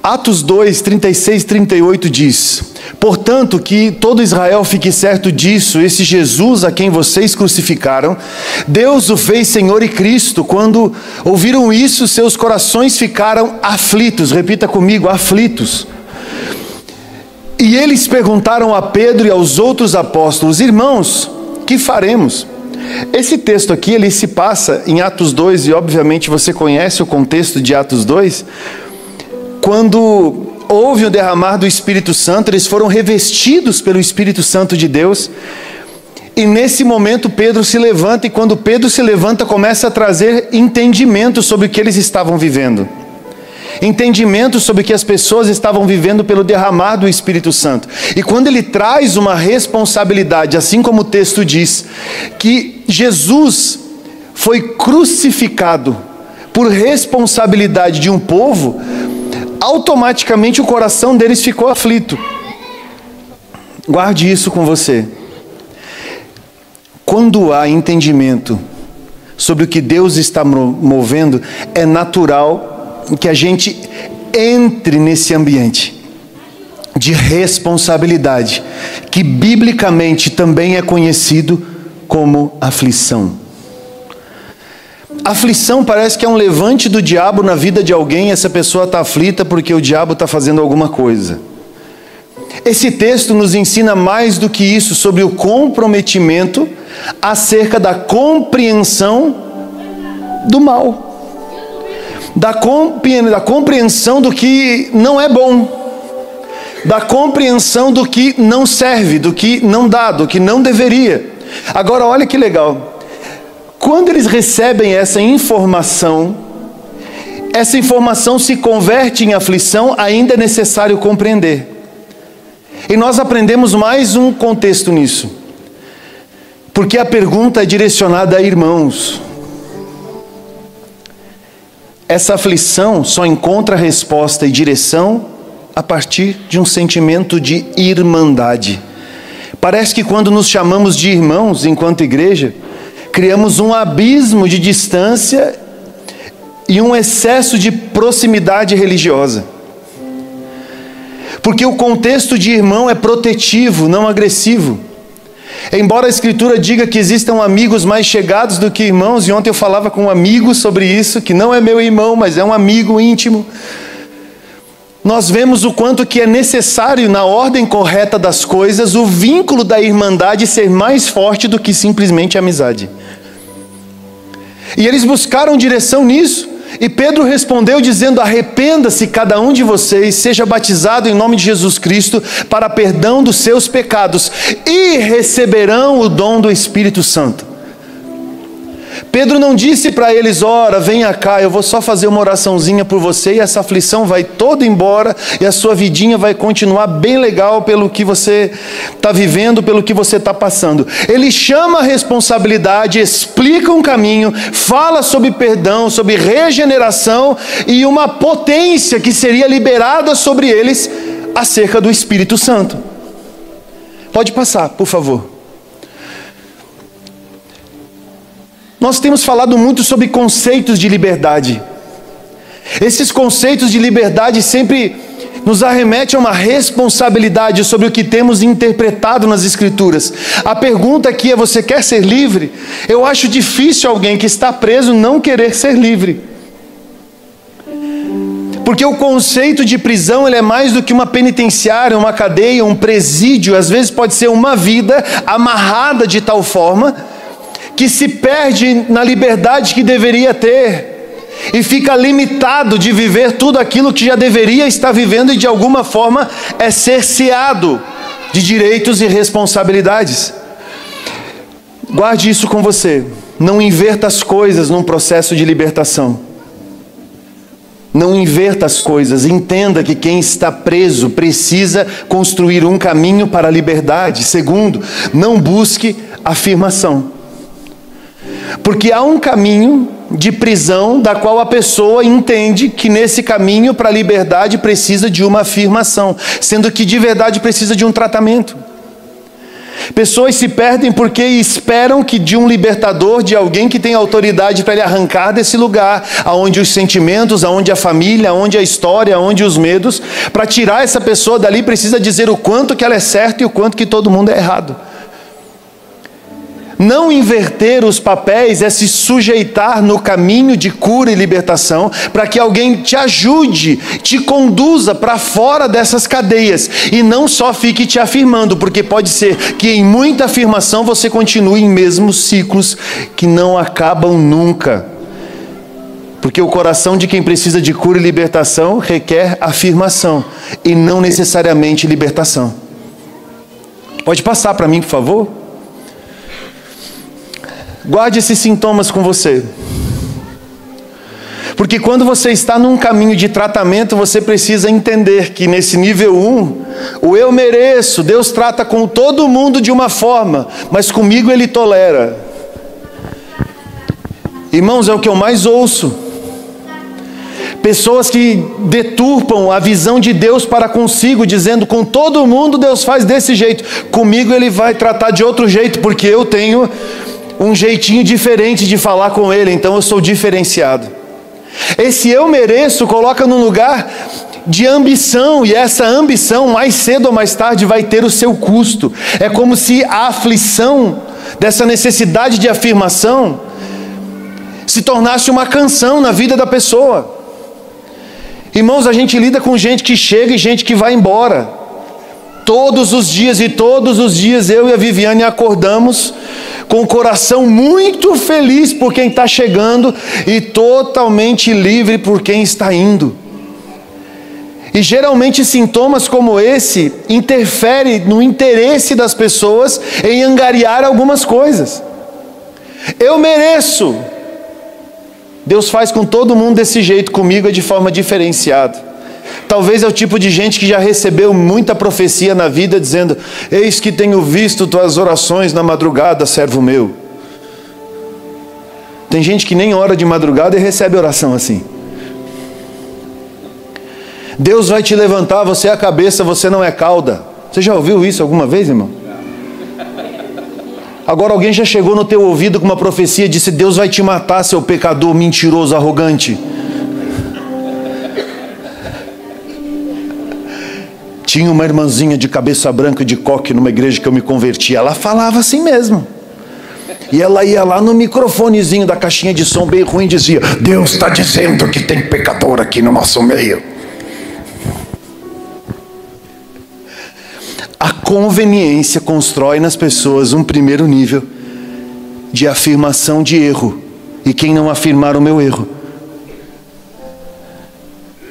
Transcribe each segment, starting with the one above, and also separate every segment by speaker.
Speaker 1: Atos 2, 36 e 38 diz: portanto, que todo Israel fique certo disso, esse Jesus a quem vocês crucificaram, Deus o fez Senhor e Cristo. Quando ouviram isso, seus corações ficaram aflitos. Repita comigo: aflitos. E eles perguntaram a Pedro e aos outros apóstolos: irmãos, que faremos? Esse texto aqui, ele se passa em Atos 2, e obviamente você conhece o contexto de Atos 2, quando houve o derramar do Espírito Santo, eles foram revestidos pelo Espírito Santo de Deus, e nesse momento Pedro se levanta, e quando Pedro se levanta, começa a trazer entendimento sobre o que eles estavam vivendo. Entendimento sobre o que as pessoas estavam vivendo pelo derramar do Espírito Santo. E quando ele traz uma responsabilidade, assim como o texto diz, que Jesus foi crucificado por responsabilidade de um povo, automaticamente o coração deles ficou aflito. Guarde isso com você. Quando há entendimento sobre o que Deus está movendo, é natural que a gente entre nesse ambiente de responsabilidade, que biblicamente também é conhecido como aflição. Aflição parece que é um levante do diabo na vida de alguém. Essa pessoa está aflita porque o diabo está fazendo alguma coisa. Esse texto nos ensina mais do que isso, sobre o comprometimento acerca da compreensão do mal, da compreensão do que não é bom, da compreensão do que não serve, do que não dá, do que não deveria. Agora olha que legal. Quando eles recebem essa informação se converte em aflição. Ainda é necessário compreender. E nós aprendemos mais um contexto nisso. Porque a pergunta é direcionada a irmãos. Essa aflição só encontra resposta e direção a partir de um sentimento de irmandade. Parece que quando nos chamamos de irmãos enquanto igreja, criamos um abismo de distância e um excesso de proximidade religiosa. Porque o contexto de irmão é protetivo, não agressivo. Embora a Escritura diga que existam amigos mais chegados do que irmãos, e ontem eu falava com um amigo sobre isso, que não é meu irmão, mas é um amigo íntimo. Nós vemos o quanto que é necessário, na ordem correta das coisas, o vínculo da irmandade ser mais forte do que simplesmente a amizade. E eles buscaram direção nisso, e Pedro respondeu dizendo: arrependa-se cada um de vocês, seja batizado em nome de Jesus Cristo para perdão dos seus pecados, e receberão o dom do Espírito Santo. Pedro não disse para eles: ora, venha cá, eu vou só fazer uma oraçãozinha por você e essa aflição vai toda embora e a sua vidinha vai continuar bem legal pelo que você está vivendo, pelo que você está passando. Ele chama a responsabilidade, explica um caminho, fala sobre perdão, sobre regeneração e uma potência que seria liberada sobre eles acerca do Espírito Santo. Pode passar, por favor. Nós temos falado muito sobre conceitos de liberdade. Esses conceitos de liberdade sempre nos arremetem a uma responsabilidade sobre o que temos interpretado nas Escrituras. A pergunta aqui é: você quer ser livre? Eu acho difícil alguém que está preso não querer ser livre. Porque o conceito de prisão, ele é mais do que uma penitenciária, uma cadeia, um presídio. Às vezes pode ser uma vida amarrada de tal forma que se perde na liberdade que deveria ter, e fica limitado de viver tudo aquilo que já deveria estar vivendo, e de alguma forma é cerceado de direitos e responsabilidades. Guarde isso com você. Não inverta as coisas num processo de libertação. Não inverta as coisas. Entenda que quem está preso precisa construir um caminho para a liberdade. Segundo, não busque afirmação. Porque há um caminho de prisão da qual a pessoa entende que nesse caminho para a liberdade precisa de uma afirmação, sendo que de verdade precisa de um tratamento. Pessoas se perdem porque esperam que de um libertador, de alguém que tem autoridade para lhe arrancar desse lugar, aonde os sentimentos, aonde a família, aonde a história, aonde os medos, para tirar essa pessoa dali precisa dizer o quanto que ela é certa e o quanto que todo mundo é errado. Não inverter os papéis é se sujeitar no caminho de cura e libertação para que alguém te ajude, te conduza para fora dessas cadeias e não só fique te afirmando, porque pode ser que em muita afirmação você continue em mesmos ciclos que não acabam nunca. Porque o coração de quem precisa de cura e libertação requer afirmação e não necessariamente libertação. Pode passar para mim, por favor? Guarde esses sintomas com você. Porque quando você está num caminho de tratamento, você precisa entender que nesse nível 1, o eu mereço, Deus trata com todo mundo de uma forma, mas comigo Ele tolera. Irmãos, é o que eu mais ouço. Pessoas que deturpam a visão de Deus para consigo, dizendo com todo mundo Deus faz desse jeito, comigo Ele vai tratar de outro jeito, porque eu tenho um jeitinho diferente de falar com Ele, então eu sou diferenciado. Esse eu mereço coloca num lugar de ambição, e essa ambição mais cedo ou mais tarde vai ter o seu custo. É como se a aflição dessa necessidade de afirmação se tornasse uma canção na vida da pessoa. Irmãos, a gente lida com gente que chega e gente que vai embora. Todos os dias eu e a Viviane acordamos com o coração muito feliz por quem está chegando e totalmente livre por quem está indo. E geralmente sintomas como esse interferem no interesse das pessoas em angariar algumas coisas. Eu mereço. Deus faz com todo mundo desse jeito, comigo é de forma diferenciada. Talvez é o tipo de gente que já recebeu muita profecia na vida, dizendo: eis que tenho visto tuas orações na madrugada, servo meu. Tem gente que nem ora de madrugada e recebe oração assim. Deus vai te levantar, você é a cabeça, você não é cauda. Você já ouviu isso alguma vez, irmão? Agora alguém já chegou no teu ouvido com uma profecia e disse: Deus vai te matar, seu pecador mentiroso, arrogante. Tinha uma irmãzinha de cabeça branca de coque numa igreja que eu me converti. Ela falava assim mesmo. E ela ia lá no microfonezinho da caixinha de som bem ruim e dizia: Deus está dizendo que tem pecador aqui no nosso meio. A conveniência constrói nas pessoas um primeiro nível de afirmação de erro. E quem não afirmar o meu erro,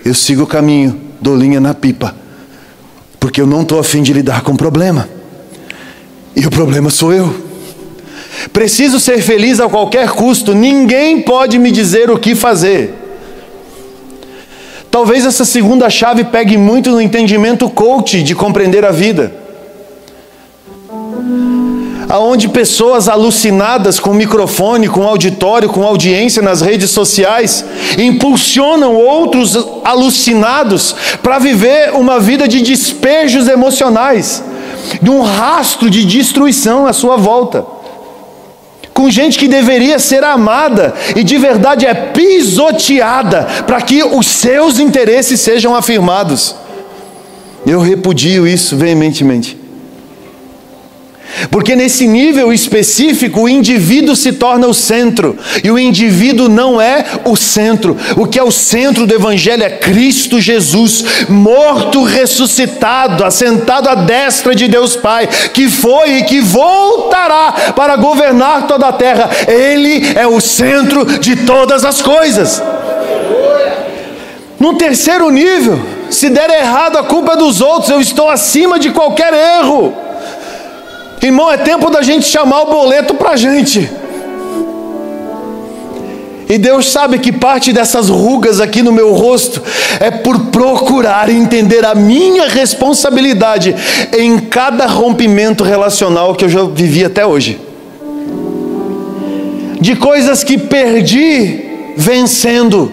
Speaker 1: eu sigo o caminho, dou linha na pipa. Porque eu não estou a fim de lidar com o problema. E o problema sou eu. Preciso ser feliz a qualquer custo. Ninguém pode me dizer o que fazer. Talvez essa segunda chave pegue muito no entendimento coach de compreender a vida. Aonde pessoas alucinadas com microfone, com auditório, com audiência nas redes sociais, impulsionam outros alucinados para viver uma vida de despejos emocionais, de um rastro de destruição à sua volta. Com gente que deveria ser amada e de verdade é pisoteada para que os seus interesses sejam afirmados. Eu repudio isso veementemente. Porque nesse nível específico o indivíduo se torna o centro, e o indivíduo não é o centro. O que é o centro do Evangelho é Cristo Jesus, morto, ressuscitado, assentado à destra de Deus Pai, que foi e que voltará para governar toda a terra. Ele é o centro de todas as coisas. No terceiro nível, se der errado a culpa é dos outros, eu estou acima de qualquer erro. Irmão, é tempo da gente chamar o boleto para a gente. E Deus sabe que parte dessas rugas aqui no meu rosto é por procurar entender a minha responsabilidade em cada rompimento relacional que eu já vivi até hoje. De coisas que perdi vencendo.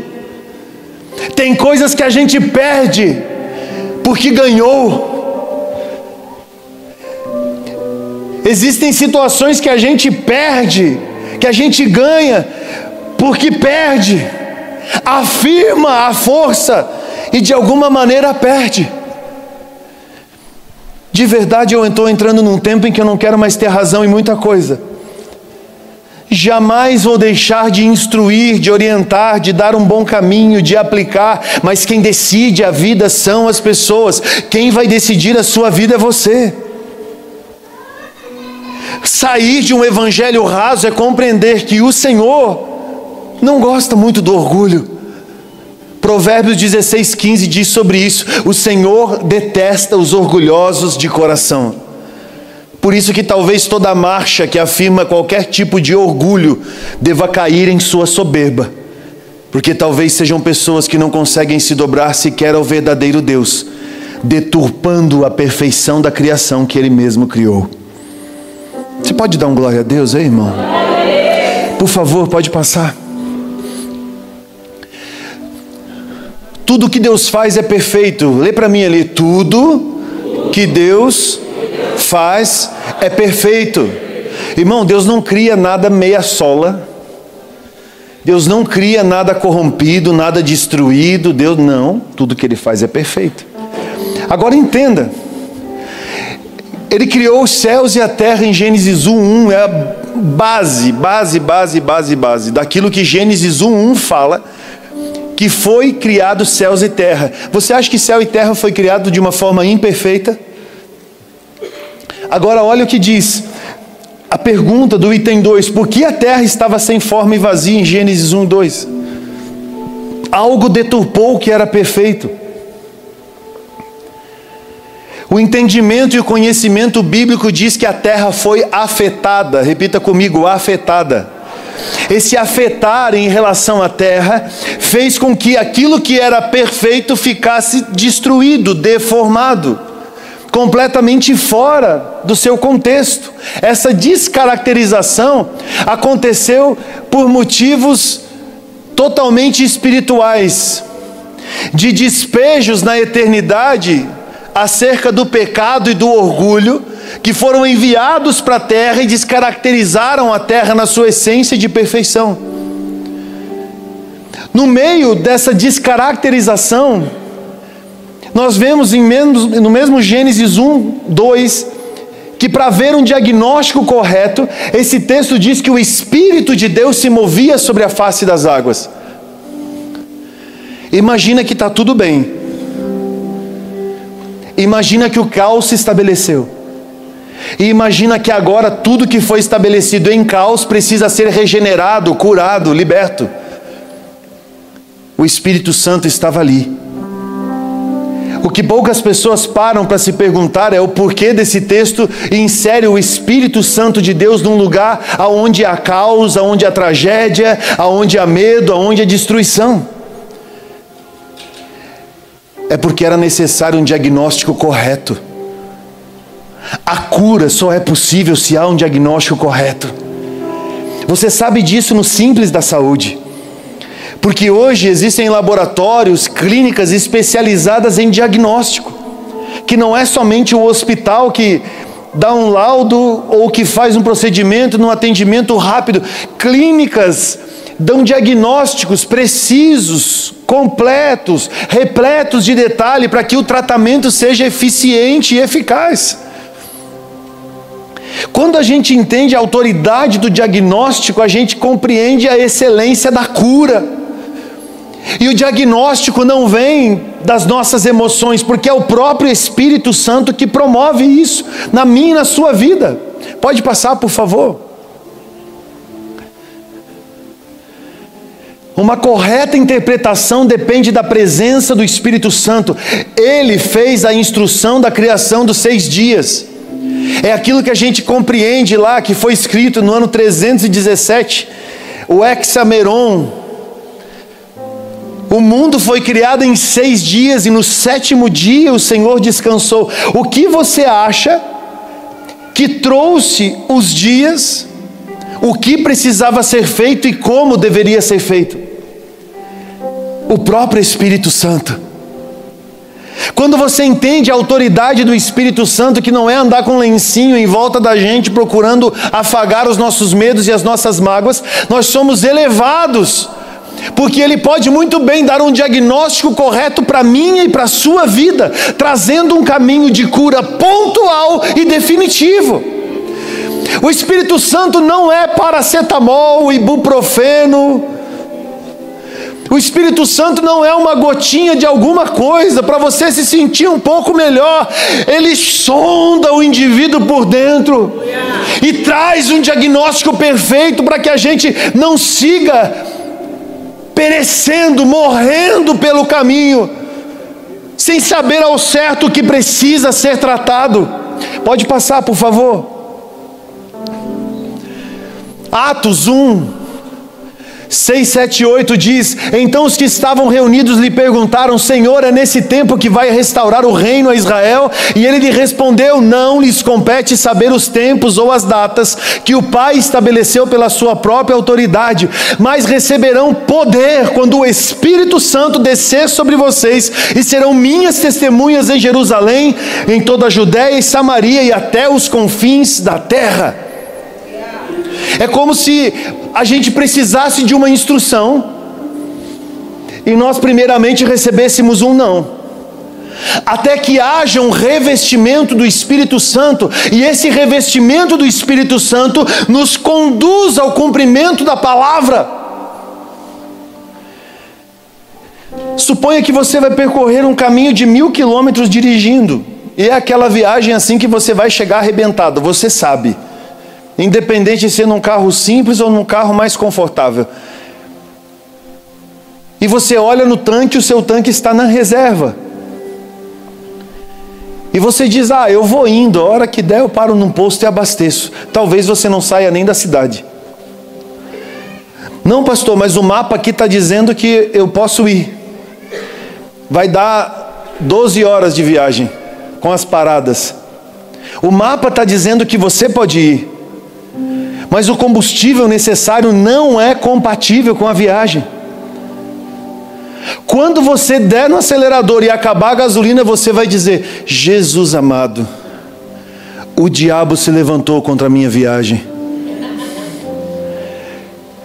Speaker 1: Tem coisas que a gente perde porque ganhou. Existem situações que a gente perde, que a gente ganha, porque perde, afirma a força e de alguma maneira perde. De verdade, eu estou entrando num tempo em que eu não quero mais ter razão em muita coisa. Jamais vou deixar de instruir, de orientar, de dar um bom caminho, de aplicar, mas quem decide a vida são as pessoas. Quem vai decidir a sua vida é você. Sair de um evangelho raso é compreender que o Senhor não gosta muito do orgulho. Provérbios 16:15 diz sobre isso: o Senhor detesta os orgulhosos de coração. Por isso que talvez toda marcha que afirma qualquer tipo de orgulho deva cair em sua soberba, porque talvez sejam pessoas que não conseguem se dobrar sequer ao verdadeiro Deus, deturpando a perfeição da criação que Ele mesmo criou. Você pode dar um glória a Deus aí, irmão? Por favor, pode passar. Tudo que Deus faz é perfeito. Lê para mim ali: tudo que Deus faz é perfeito. Irmão, Deus não cria nada meia sola. Deus não cria nada corrompido, nada destruído. Deus não, tudo que Ele faz é perfeito. Agora entenda, Ele criou os céus e a terra em Gênesis 1:1, é a base daquilo que Gênesis 1:1 fala, que foi criado céus e terra. Você acha que céu e terra foi criado de uma forma imperfeita? Agora olha o que diz a pergunta do item 2: por que a terra estava sem forma e vazia em Gênesis 1:2? Algo deturpou o que era perfeito. O entendimento e o conhecimento bíblico diz que a terra foi afetada. Repita comigo: afetada. Esse afetar em relação à terra fez com que aquilo que era perfeito ficasse destruído, deformado, completamente fora do seu contexto. Essa descaracterização aconteceu por motivos totalmente espirituais, de despejos na eternidade acerca do pecado e do orgulho, que foram enviados para a terra e descaracterizaram a terra na sua essência de perfeição. No meio dessa descaracterização, nós vemos no mesmo Gênesis 1:2, que para ver um diagnóstico correto, esse texto diz que o Espírito de Deus se movia sobre a face das águas. Imagina que está tudo bem. Imagina que o caos se estabeleceu. E imagina que agora tudo que foi estabelecido em caos precisa ser regenerado, curado, liberto. O Espírito Santo estava ali. O que poucas pessoas param para se perguntar é o porquê desse texto insere o Espírito Santo de Deus num lugar onde há caos, onde há tragédia, onde há medo, onde há destruição. É porque era necessário um diagnóstico correto. A cura só é possível se há um diagnóstico correto. Você sabe disso no simples da saúde. Porque hoje existem laboratórios, clínicas especializadas em diagnóstico. Que não é somente o hospital que dá um laudo ou que faz um procedimento num atendimento rápido. Clínicas dão diagnósticos precisos, completos, repletos de detalhe para que o tratamento seja eficiente e eficaz. Quando a gente entende a autoridade do diagnóstico, a gente compreende a excelência da cura. E o diagnóstico não vem das nossas emoções, porque é o próprio Espírito Santo que promove isso na minha e na sua vida. Pode passar, por favor. Uma correta interpretação depende da presença do Espírito Santo. Ele fez a instrução da criação dos 6 dias. É aquilo que a gente compreende lá, que foi escrito no ano 317, o Hexameron. O mundo foi criado em 6 dias e no 7º dia o Senhor descansou. O que você acha que trouxe os dias, o que precisava ser feito e como deveria ser feito? O próprio Espírito Santo. Quando você entende a autoridade do Espírito Santo, que não é andar com um lencinho em volta da gente procurando afagar os nossos medos e as nossas mágoas, nós somos elevados, porque Ele pode muito bem dar um diagnóstico correto para a minha e para a sua vida, trazendo um caminho de cura pontual e definitivo. O Espírito Santo não é paracetamol, ibuprofeno. O Espírito Santo não é uma gotinha de alguma coisa para você se sentir um pouco melhor. Ele sonda o indivíduo por dentro e traz um diagnóstico perfeito para que a gente não siga perecendo, morrendo pelo caminho, sem saber ao certo o que precisa ser tratado. Pode passar, por favor. Atos 1, 6, 7 e 8 diz: então os que estavam reunidos lhe perguntaram: Senhor, é nesse tempo que vai restaurar o reino a Israel? E ele lhe respondeu: não lhes compete saber os tempos ou as datas que o Pai estabeleceu pela sua própria autoridade, mas receberão poder quando o Espírito Santo descer sobre vocês, e serão minhas testemunhas em Jerusalém, em toda a Judéia e Samaria e até os confins da terra. É como se a gente precisasse de uma instrução e nós primeiramente recebêssemos um não, até que haja um revestimento do Espírito Santo, e esse revestimento do Espírito Santo nos conduz ao cumprimento da palavra. Suponha que você vai percorrer um caminho de 1000 quilômetros dirigindo, e é aquela viagem assim que você vai chegar arrebentado, você sabe, independente de ser num carro simples ou num carro mais confortável. E você olha no tanque, o seu tanque está na reserva. E você diz: eu vou indo, a hora que der eu paro num posto e abasteço. Talvez você não saia nem da cidade. Não, pastor, mas o mapa aqui está dizendo que eu posso ir. Vai dar 12 horas de viagem, com as paradas. O mapa está dizendo que você pode ir, mas o combustível necessário não é compatível com a viagem. Quando você der no acelerador e acabar a gasolina, você vai dizer: Jesus amado, o diabo se levantou contra a minha viagem.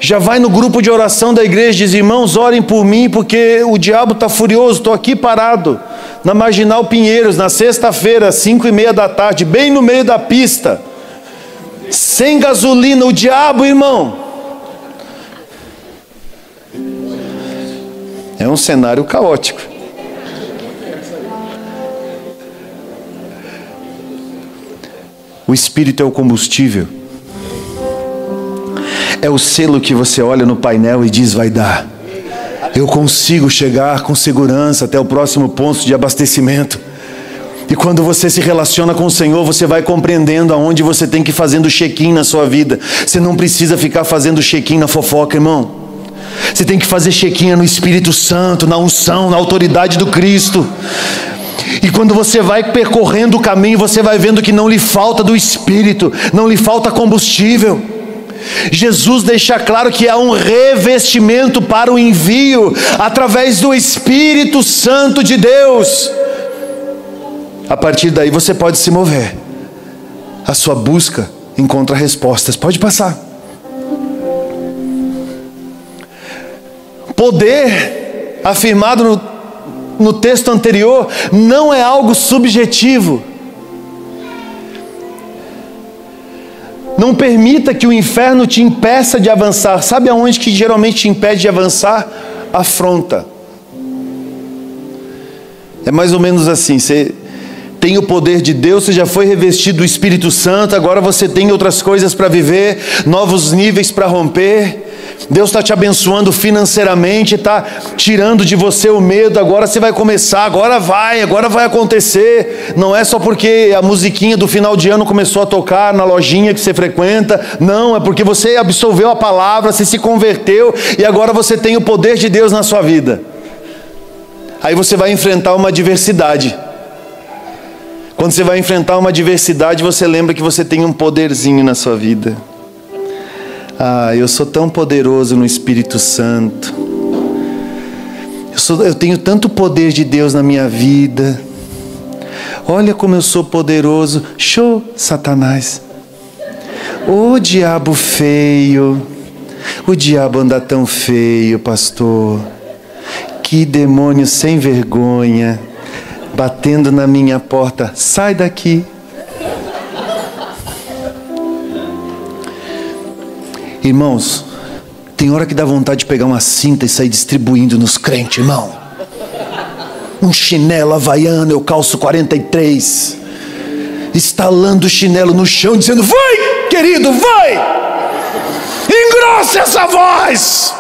Speaker 1: Já vai no grupo de oração da igreja e diz: irmãos, orem por mim, porque o diabo está furioso. Estou aqui parado na Marginal Pinheiros, na sexta-feira, 5:30 da tarde, bem no meio da pista, sem gasolina. O diabo, irmão, é um cenário caótico. O Espírito é o combustível, é o selo que você olha no painel e diz: vai dar, eu consigo chegar com segurança até o próximo ponto de abastecimento. E quando você se relaciona com o Senhor, você vai compreendendo aonde você tem que ir fazendo check-in na sua vida. Você não precisa ficar fazendo check-in na fofoca, irmão. Você tem que fazer check-in no Espírito Santo, na unção, na autoridade do Cristo. E quando você vai percorrendo o caminho, você vai vendo que não lhe falta do Espírito, não lhe falta combustível. Jesus deixa claro que há um revestimento para o envio através do Espírito Santo de Deus. A partir daí você pode se mover. A sua busca encontra respostas. Pode passar. Poder, afirmado no texto anterior, não é algo subjetivo. Não permita que o inferno te impeça de avançar. Sabe aonde que geralmente te impede de avançar? Afronta. É mais ou menos assim: você tem o poder de Deus, você já foi revestido do Espírito Santo, agora você tem outras coisas para viver, novos níveis para romper. Deus está te abençoando financeiramente, está tirando de você o medo. Agora você vai começar, agora vai acontecer. Não é só porque a musiquinha do final de ano começou a tocar na lojinha que você frequenta. Não, é porque você absolveu a palavra, você se converteu e agora você tem o poder de Deus na sua vida. Aí você vai enfrentar uma adversidade. Quando você vai enfrentar uma adversidade, você lembra que você tem um poderzinho na sua vida. Eu sou tão poderoso no Espírito Santo. Eu tenho tanto poder de Deus na minha vida. Olha como eu sou poderoso. Show, Satanás. Ô diabo feio. O diabo anda tão feio, pastor. Que demônio sem vergonha. Batendo na minha porta. Sai daqui. Irmãos, tem hora que dá vontade de pegar uma cinta e sair distribuindo nos crentes, irmão. Um chinelo havaiano, eu calço 43. Estalando o chinelo no chão, dizendo: vai, querido, vai! Engrossa essa voz!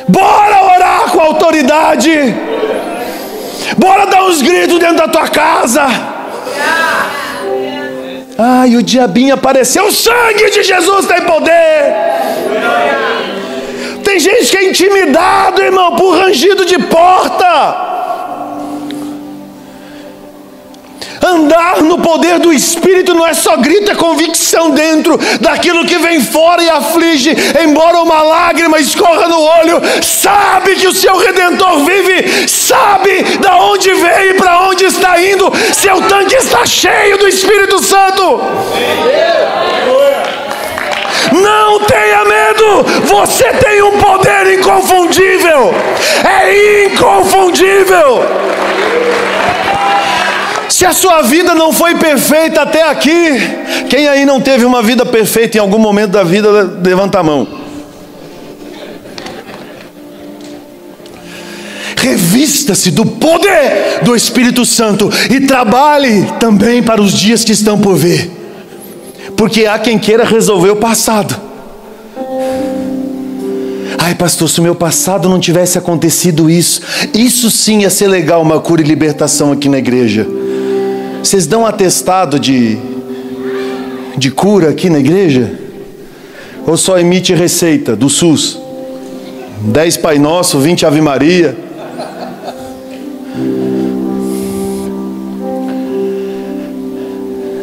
Speaker 1: Bora orar com autoridade! Bora dar uns gritos dentro da tua casa! Ai, o diabinho apareceu. O sangue de Jesus tem poder. Tem gente que é intimidado, irmão, por rangido de porta. Andar no poder do Espírito não é só grito, é convicção dentro daquilo que vem fora e aflige. Embora uma lágrima escorra no olho, sabe que o seu Redentor vive, sabe da onde veio e para onde está indo. Seu tanque está cheio do Espírito Santo. Não tenha medo, você tem um poder inconfundível. É inconfundível. Se a sua vida não foi perfeita até aqui, quem aí não teve uma vida perfeita em algum momento da vida, levanta a mão. Revista-se do poder do Espírito Santo e trabalhe também para os dias que estão por vir, porque há quem queira resolver o passado. Ai, pastor, se o meu passado não tivesse acontecido isso sim ia ser legal, uma cura e libertação aqui na igreja. Vocês dão atestado de cura aqui na igreja? Ou só emite receita do SUS? 10 Pai Nosso, 20 Ave Maria.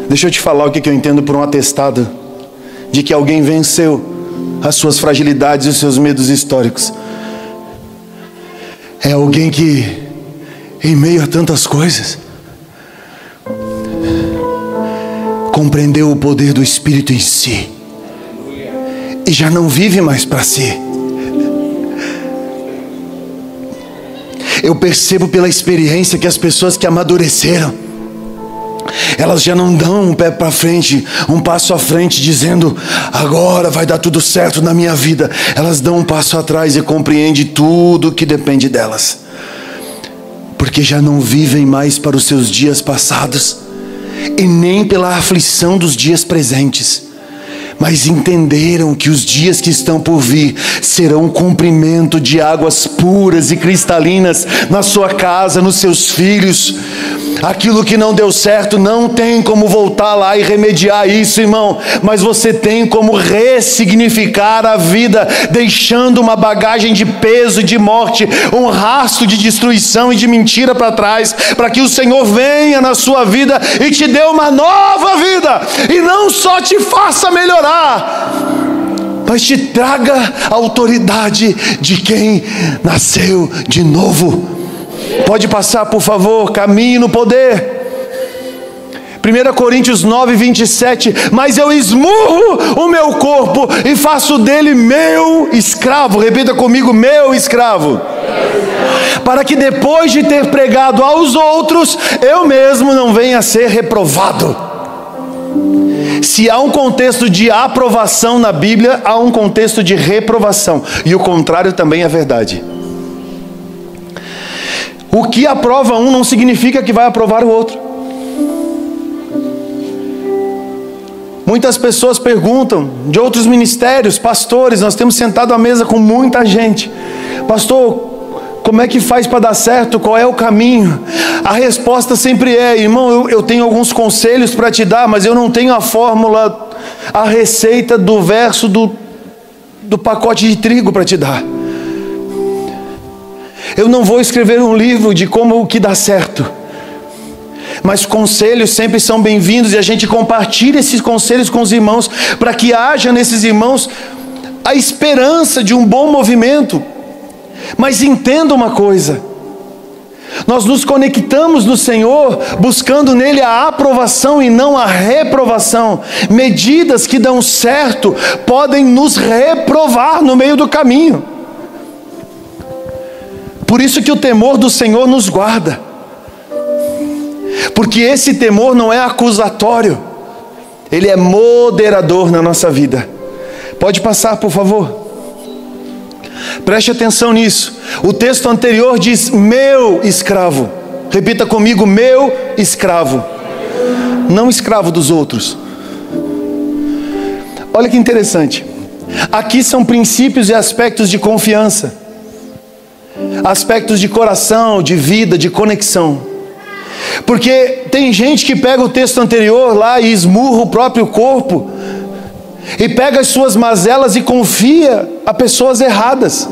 Speaker 1: Deixa eu te falar o que eu entendo por um atestado de que alguém venceu as suas fragilidades e os seus medos históricos. É alguém que, em meio a tantas coisas, compreendeu o poder do Espírito em si e já não vive mais para si. Eu percebo pela experiência que as pessoas que amadureceram, elas já não dão um pé para frente, um passo à frente, dizendo: agora vai dar tudo certo na minha vida. Elas dão um passo atrás e compreendem tudo que depende delas, porque já não vivem mais para os seus dias passados e nem pela aflição dos dias presentes, mas entenderam que os dias que estão por vir serão um cumprimento de águas puras e cristalinas na sua casa, nos seus filhos. Aquilo que não deu certo, não tem como voltar lá e remediar isso, irmão, mas você tem como ressignificar a vida, deixando uma bagagem de peso e de morte, um rastro de destruição e de mentira para trás, para que o Senhor venha na sua vida e te dê uma nova vida, e não só te faça melhorar, mas te traga a autoridade de quem nasceu de novo. Pode passar, por favor. Caminhe no poder. 1 Coríntios 9, 27. Mas eu esmurro o meu corpo e faço dele meu escravo. Repita comigo: meu escravo. Para que depois de ter pregado aos outros, eu mesmo não venha a ser reprovado. Se há um contexto de aprovação na Bíblia, há um contexto de reprovação. E o contrário também é verdade. O que aprova um não significa que vai aprovar o outro. Muitas pessoas perguntam de outros ministérios, pastores, nós temos sentado à mesa com muita gente: pastor, como é que faz para dar certo? Qual é o caminho? A resposta sempre é: irmão, eu tenho alguns conselhos para te dar, mas eu não tenho a fórmula, a receita do verso do pacote de trigo para te dar. Eu não vou escrever um livro de como o que dá certo, mas conselhos sempre são bem-vindos, e a gente compartilha esses conselhos com os irmãos, para que haja nesses irmãos a esperança de um bom movimento. Mas entenda uma coisa: Nós nos conectamos no Senhor, buscando nele a aprovação e não a reprovação. Medidas que dão certo podem nos reprovar no meio do caminho. Por isso que o temor do Senhor nos guarda. Porque esse temor não é acusatório, ele é moderador na nossa vida. Pode passar, por favor. Preste atenção nisso. O texto anterior diz: meu escravo. Repita comigo: meu escravo. Não escravo dos outros. Olha que interessante. Aqui são princípios e aspectos de confiança, aspectos de coração, de vida, de conexão. Porque tem gente que pega o texto anterior lá e esmurra o próprio corpo, e pega as suas mazelas e confia a pessoas erradas.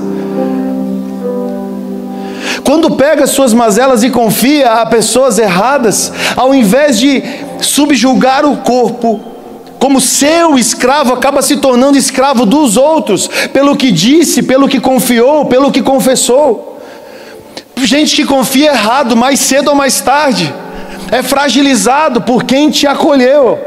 Speaker 1: Quando pega as suas mazelas e confia a pessoas erradas, ao invés de subjugar o corpo como seu escravo, acaba se tornando escravo dos outros, pelo que disse, pelo que confiou, pelo que confessou. Gente que confia errado, mais cedo ou mais tarde, é fragilizado por quem te acolheu.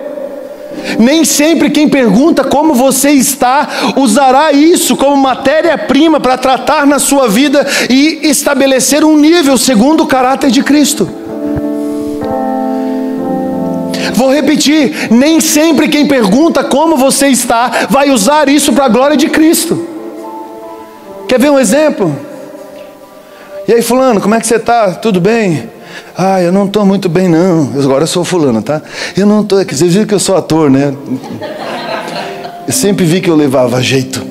Speaker 1: Nem sempre quem pergunta como você está usará isso como matéria-prima para tratar na sua vida e estabelecer um nível segundo o caráter de Cristo. Vou repetir: nem sempre quem pergunta como você está vai usar isso para a glória de Cristo. Quer ver um exemplo? E aí, fulano, como é que você está? Tudo bem? Ah, eu não estou muito bem não. Agora eu sou fulano, tá? Eu não estou... Vocês viram que eu sou ator, né? Eu sempre vi que eu levava jeito.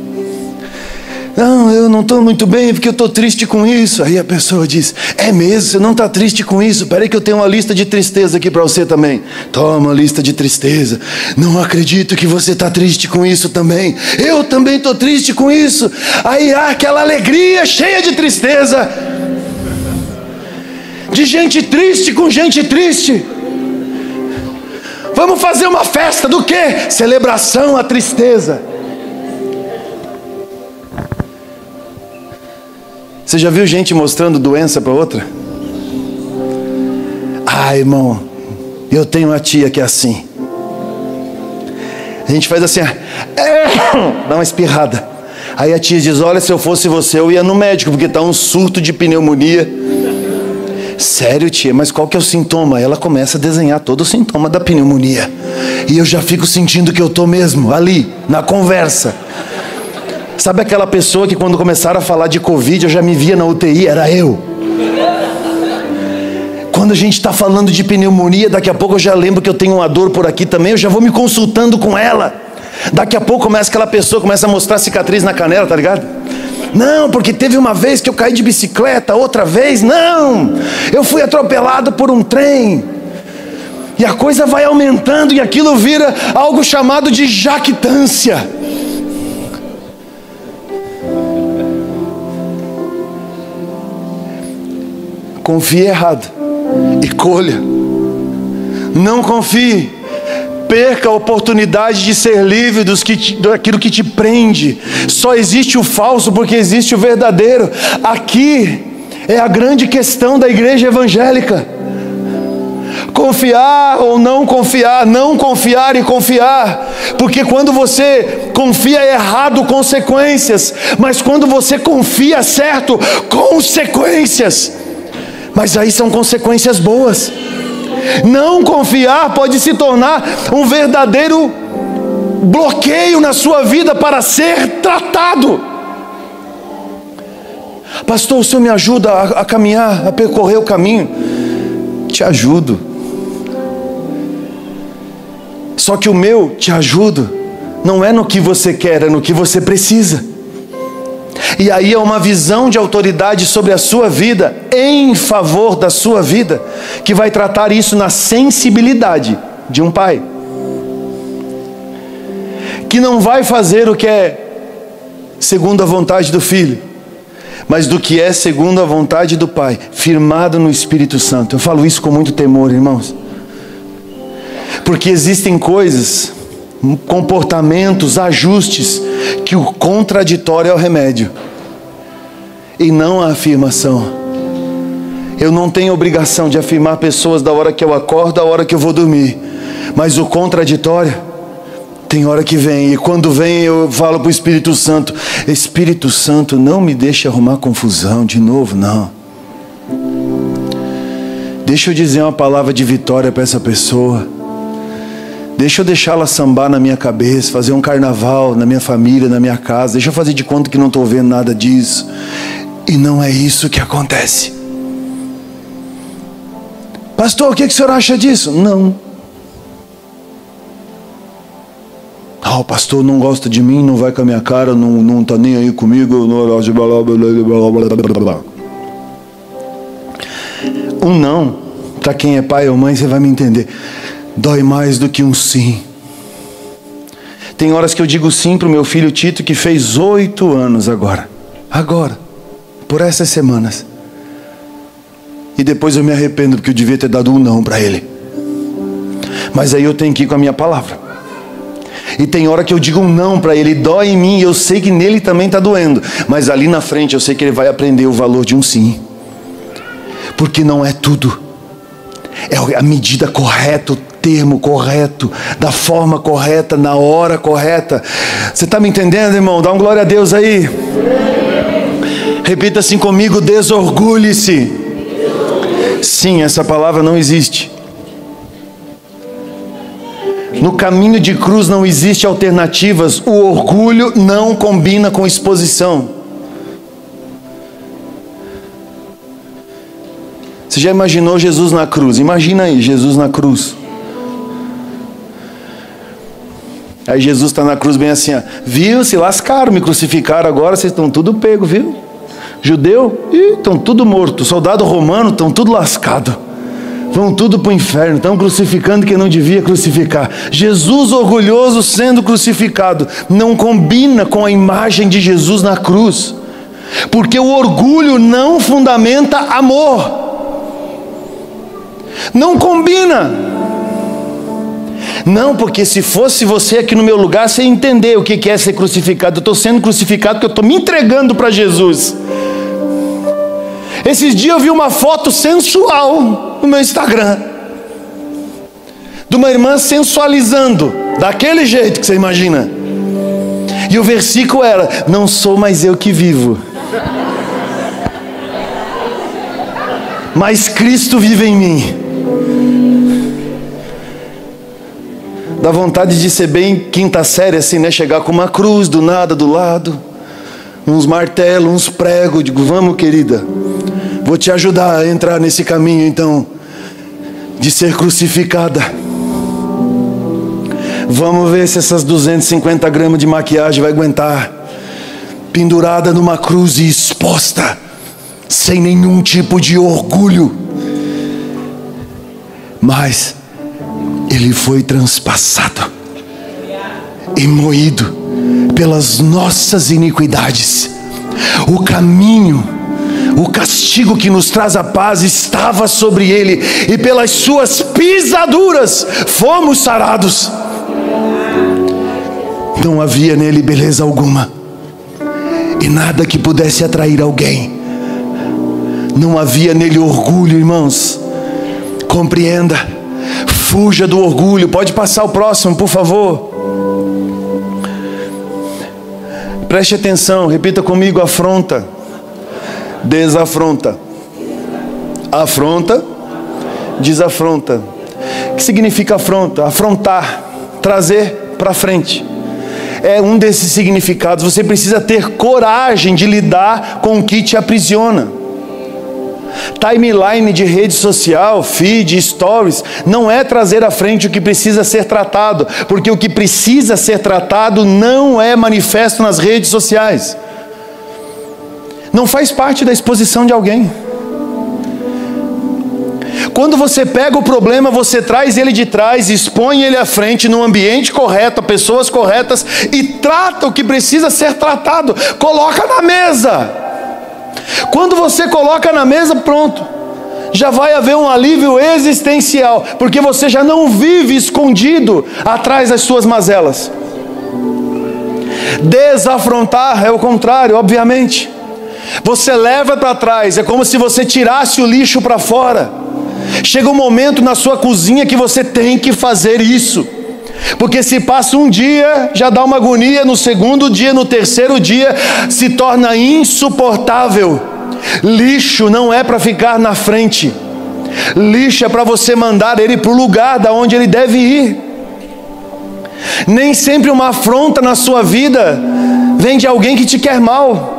Speaker 1: Não, eu não estou muito bem porque eu estou triste com isso. Aí a pessoa diz: é mesmo? Você não está triste com isso? Peraí que eu tenho uma lista de tristeza aqui para você também. Toma a lista de tristeza. Não acredito que você está triste com isso também. Eu também estou triste com isso. Aí há aquela alegria cheia de tristeza. De gente triste com gente triste. Vamos fazer uma festa do quê? Celebração à tristeza. Você já viu gente mostrando doença para outra? Ah, irmão, eu tenho uma tia que é assim. A gente faz assim, dá uma espirrada. Aí a tia diz: olha, se eu fosse você eu ia no médico, porque está um surto de pneumonia. Sério, tia, mas qual que é o sintoma? Ela começa a desenhar todo o sintoma da pneumonia. E eu já fico sentindo que eu estou mesmo ali, na conversa. Sabe aquela pessoa que quando começaram a falar de Covid, eu já me via na UTI? Era eu. Quando a gente está falando de pneumonia, daqui a pouco eu já lembro que eu tenho uma dor por aqui também, eu já vou me consultando com ela. Daqui a pouco começa aquela pessoa, começa a mostrar cicatriz na canela, tá ligado? Não, porque teve uma vez que eu caí de bicicleta, outra vez, não, eu fui atropelado por um trem. E a coisa vai aumentando e aquilo vira algo chamado de jactância. Confie errado e colha. Não confie. Perca a oportunidade de ser livre daquilo que te prende. Só existe o falso porque existe o verdadeiro. Aqui é a grande questão da igreja evangélica. Confiar ou não confiar, não confiar e confiar. Porque quando você confia errado, consequências. Mas quando você confia certo, consequências. Mas aí são consequências boas. Não confiar pode se tornar um verdadeiro bloqueio na sua vida para ser tratado. Pastor, o senhor me ajuda a caminhar, a percorrer o caminho? Te ajudo. Só que o meu te ajudo não é no que você quer, é no que você precisa. E aí é uma visão de autoridade sobre a sua vida, em favor da sua vida, que vai tratar isso na sensibilidade de um pai, que não vai fazer o que é segundo a vontade do filho, mas do que é segundo a vontade do pai, firmado no Espírito Santo. Eu falo isso com muito temor, irmãos, porque existem coisas, comportamentos, ajustes, que o contraditório é o remédio e não a afirmação. Eu não tenho obrigação de afirmar pessoas da hora que eu acordo, da hora que eu vou dormir. Mas o contraditório, tem hora que vem. E quando vem eu falo para o Espírito Santo: Espírito Santo, não me deixe arrumar confusão de novo, não. Deixa eu dizer uma palavra de vitória para essa pessoa. Deixa eu deixá-la sambar na minha cabeça, fazer um carnaval na minha família, na minha casa. Deixa eu fazer de conta que não estou vendo nada disso. E não é isso que acontece. Pastor, o que o senhor acha disso? Não. O pastor não gosta de mim, não vai com a minha cara, não está nem aí comigo. Um não, para quem é pai ou mãe, você vai me entender, dói mais do que um sim. Tem horas que eu digo sim para o meu filho Tito, que fez 8 anos agora, por essas semanas. E depois eu me arrependo, porque eu devia ter dado um não para ele. Mas aí eu tenho que ir com a minha palavra. E tem hora que eu digo um não para ele, dói em mim, e eu sei que nele também está doendo. Mas ali na frente eu sei que ele vai aprender o valor de um sim. Porque não é tudo. É a medida correta, o termo correto, da forma correta, na hora correta. Você está me entendendo, irmão? Dá um glória a Deus aí. Repita assim comigo: desorgulhe-se. Sim, essa palavra não existe. No caminho de cruz não existe alternativas. O orgulho não combina com exposição. Você já imaginou Jesus na cruz? Imagina aí, Jesus na cruz. Aí Jesus está na cruz bem assim, ó. Viu? Se lascaram, me crucificaram agora, vocês estão tudo pego, viu? Judeu, estão tudo morto. Soldado romano, estão tudo lascado. Vão tudo para o inferno, estão crucificando quem não devia crucificar. Jesus orgulhoso sendo crucificado. Não combina com a imagem de Jesus na cruz. Porque o orgulho não fundamenta amor. Não combina. Não, porque se fosse você aqui no meu lugar, você ia entender o que é ser crucificado. Eu estou sendo crucificado porque eu estou me entregando para Jesus. Esses dias eu vi uma foto sensual no meu Instagram, de uma irmã sensualizando, daquele jeito que você imagina. E o versículo era: não sou mais eu que vivo, mas Cristo vive em mim. Dá vontade de ser bem quinta série assim, né? Chegar com uma cruz do nada do lado, uns martelos, uns pregos. Digo: vamos, querida, vou te ajudar a entrar nesse caminho então de ser crucificada. Vamos ver se essas 250 gramas de maquiagem vai aguentar. Pendurada numa cruz e exposta, sem nenhum tipo de orgulho. Mas ele foi transpassado e moído pelas nossas iniquidades. O caminho, o castigo que nos traz a paz estava sobre ele, e pelas suas pisaduras fomos sarados. Não havia nele beleza alguma, e nada que pudesse atrair alguém. Não havia nele orgulho, irmãos. Compreenda. Fuja do orgulho. Pode passar o próximo, por favor. Preste atenção, repita comigo: afronta, desafronta. Afronta, desafronta. O que significa afronta? Afrontar, trazer para frente. É um desses significados. Você precisa ter coragem de lidar com o que te aprisiona. Timeline de rede social, feed, stories, não é trazer à frente o que precisa ser tratado, porque o que precisa ser tratado não é manifesto nas redes sociais. Não faz parte da exposição de alguém. Quando você pega o problema, você traz ele de trás, expõe ele à frente, no ambiente correto, a pessoas corretas, e trata o que precisa ser tratado. Coloca na mesa. Quando você coloca na mesa, pronto, já vai haver um alívio existencial, porque você já não vive escondido atrás das suas mazelas. Desafrontar é o contrário, obviamente. Você leva para trás, é como se você tirasse o lixo para fora. Chega um momento na sua cozinha que você tem que fazer isso, porque se passa um dia, já dá uma agonia, no segundo dia, no terceiro dia, se torna insuportável. Lixo não é para ficar na frente, lixo é para você mandar ele para o lugar da onde ele deve ir. Nem sempre uma afronta na sua vida vem de alguém que te quer mal.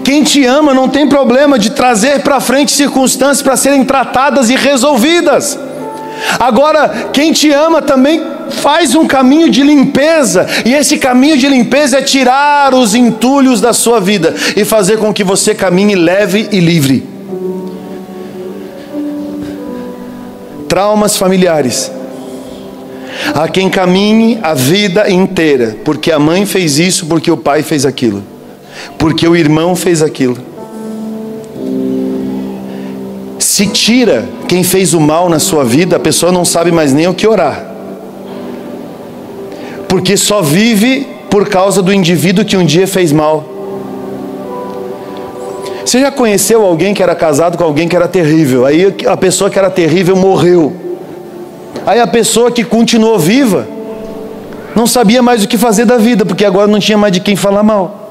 Speaker 1: Quem te ama não tem problema de trazer para frente circunstâncias para serem tratadas e resolvidas. Agora, quem te ama também faz um caminho de limpeza, e esse caminho de limpeza é tirar os entulhos da sua vida e fazer com que você caminhe leve e livre. Traumas familiares. Há quem caminhe a vida inteira, porque a mãe fez isso, porque o pai fez aquilo, porque o irmão fez aquilo. Se tira quem fez o mal na sua vida, a pessoa não sabe mais nem o que orar, porque só vive por causa do indivíduo que um dia fez mal. Você já conheceu alguém que era casado com alguém que era terrível? Aí a pessoa que era terrível morreu. Aí a pessoa que continuou viva não sabia mais o que fazer da vida, porque agora não tinha mais de quem falar mal.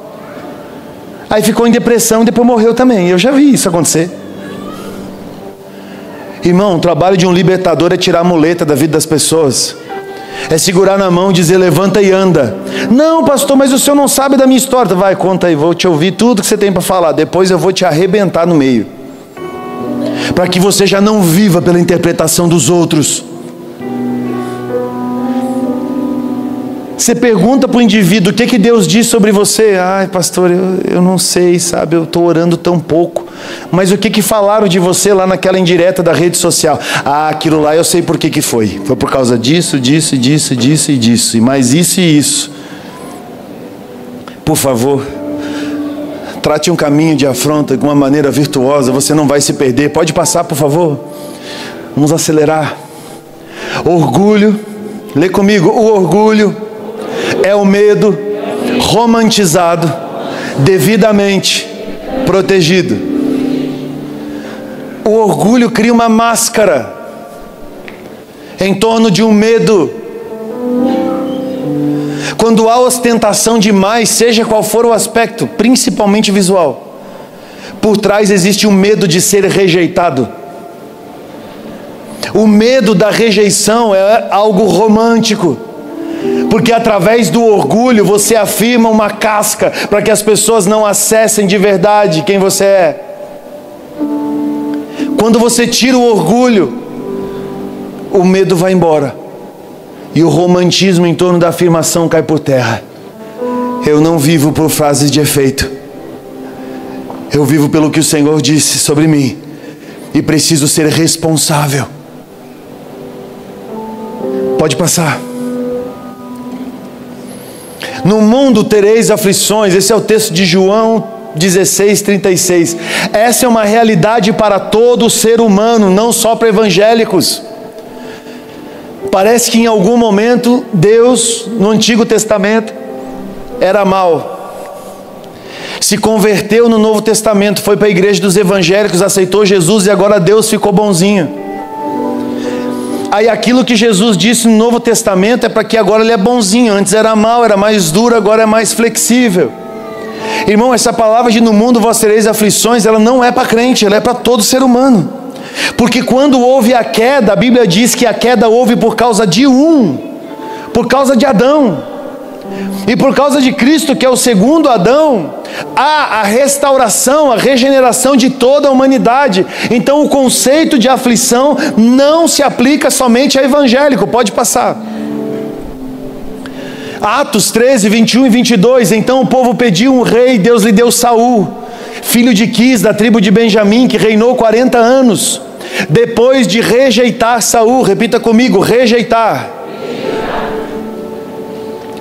Speaker 1: Aí ficou em depressão e depois morreu também. Eu já vi isso acontecer. Irmão, o trabalho de um libertador é tirar a muleta da vida das pessoas. É segurar na mão e dizer: levanta e anda. Não, pastor, mas o senhor não sabe da minha história. Vai, conta aí, vou te ouvir tudo que você tem para falar. Depois eu vou te arrebentar no meio, para que você já não viva pela interpretação dos outros. Você pergunta para o indivíduo: o que Deus diz sobre você? Ai, pastor, eu não sei, sabe, eu estou orando tão pouco. Mas o que falaram de você lá naquela indireta da rede social? Ah, aquilo lá eu sei por que foi. Foi por causa disso, disso, disso, disso e disso. E mais isso e isso. Por favor, trate um caminho de afronta de uma maneira virtuosa. Você não vai se perder. Pode passar, por favor. Vamos acelerar. Orgulho. Lê comigo. O orgulho é o medo romantizado, devidamente protegido. O orgulho cria uma máscara em torno de um medo. Quando há ostentação demais, seja qual for o aspecto, principalmente visual, por trás existe um medo de ser rejeitado. O medo da rejeição é algo romântico, porque através do orgulho você afirma uma casca para que as pessoas não acessem de verdade quem você é. Quando você tira o orgulho, o medo vai embora e o romantismo em torno da afirmação cai por terra. Eu não vivo por frases de efeito, eu vivo pelo que o Senhor disse sobre mim e preciso ser responsável. Pode passar. No mundo tereis aflições. Esse é o texto de João 16:36. Essa é uma realidade para todo ser humano, não só para evangélicos. Parece que em algum momento Deus, no Antigo Testamento, era mau, se converteu no Novo Testamento, foi para a igreja dos evangélicos, aceitou Jesus e agora Deus ficou bonzinho. Aí aquilo que Jesus disse no Novo Testamento é para que agora ele é bonzinho. Antes era mau, era mais duro, agora é mais flexível. Irmão, essa palavra de no mundo vós tereis aflições, ela não é para crente, ela é para todo ser humano. Porque quando houve a queda, a Bíblia diz que a queda houve por causa de por causa de Adão. E por causa de Cristo, que é o segundo Adão, há a restauração, a regeneração de toda a humanidade. Então o conceito de aflição não se aplica somente a evangélico. Pode passar. Atos 13, 21 e 22. Então o povo pediu um rei, Deus lhe deu Saul, filho de Quis, da tribo de Benjamim, que reinou 40 anos. Depois de rejeitar Saul, repita comigo: rejeitar.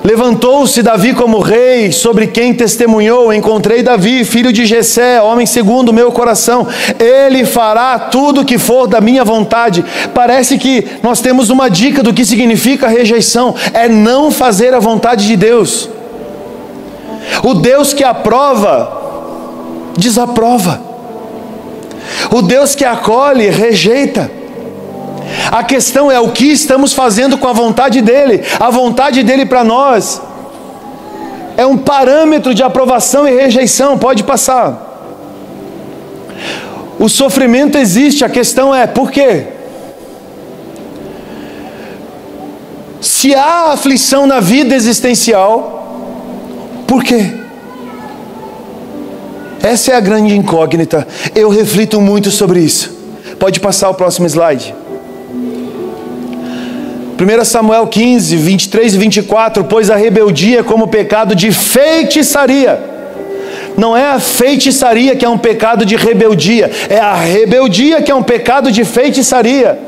Speaker 1: Levantou-se Davi como rei, sobre quem testemunhou: encontrei Davi, filho de Jessé, homem segundo o meu coração, ele fará tudo o que for da minha vontade. Parece que nós temos uma dica do que significa rejeição: é não fazer a vontade de Deus. O Deus que aprova, desaprova. O Deus que acolhe, rejeita. A questão é o que estamos fazendo com a vontade dEle. A vontade dEle para nós é um parâmetro de aprovação e rejeição. Pode passar. O sofrimento existe, a questão é por quê? Se há aflição na vida existencial, por quê? Essa é a grande incógnita. Eu reflito muito sobre isso. Pode passar o próximo slide. 1 Samuel 15, 23 e 24. Pois a rebeldia é como pecado de feitiçaria. Não é a feitiçaria que é um pecado de rebeldia. É a rebeldia que é um pecado de feitiçaria.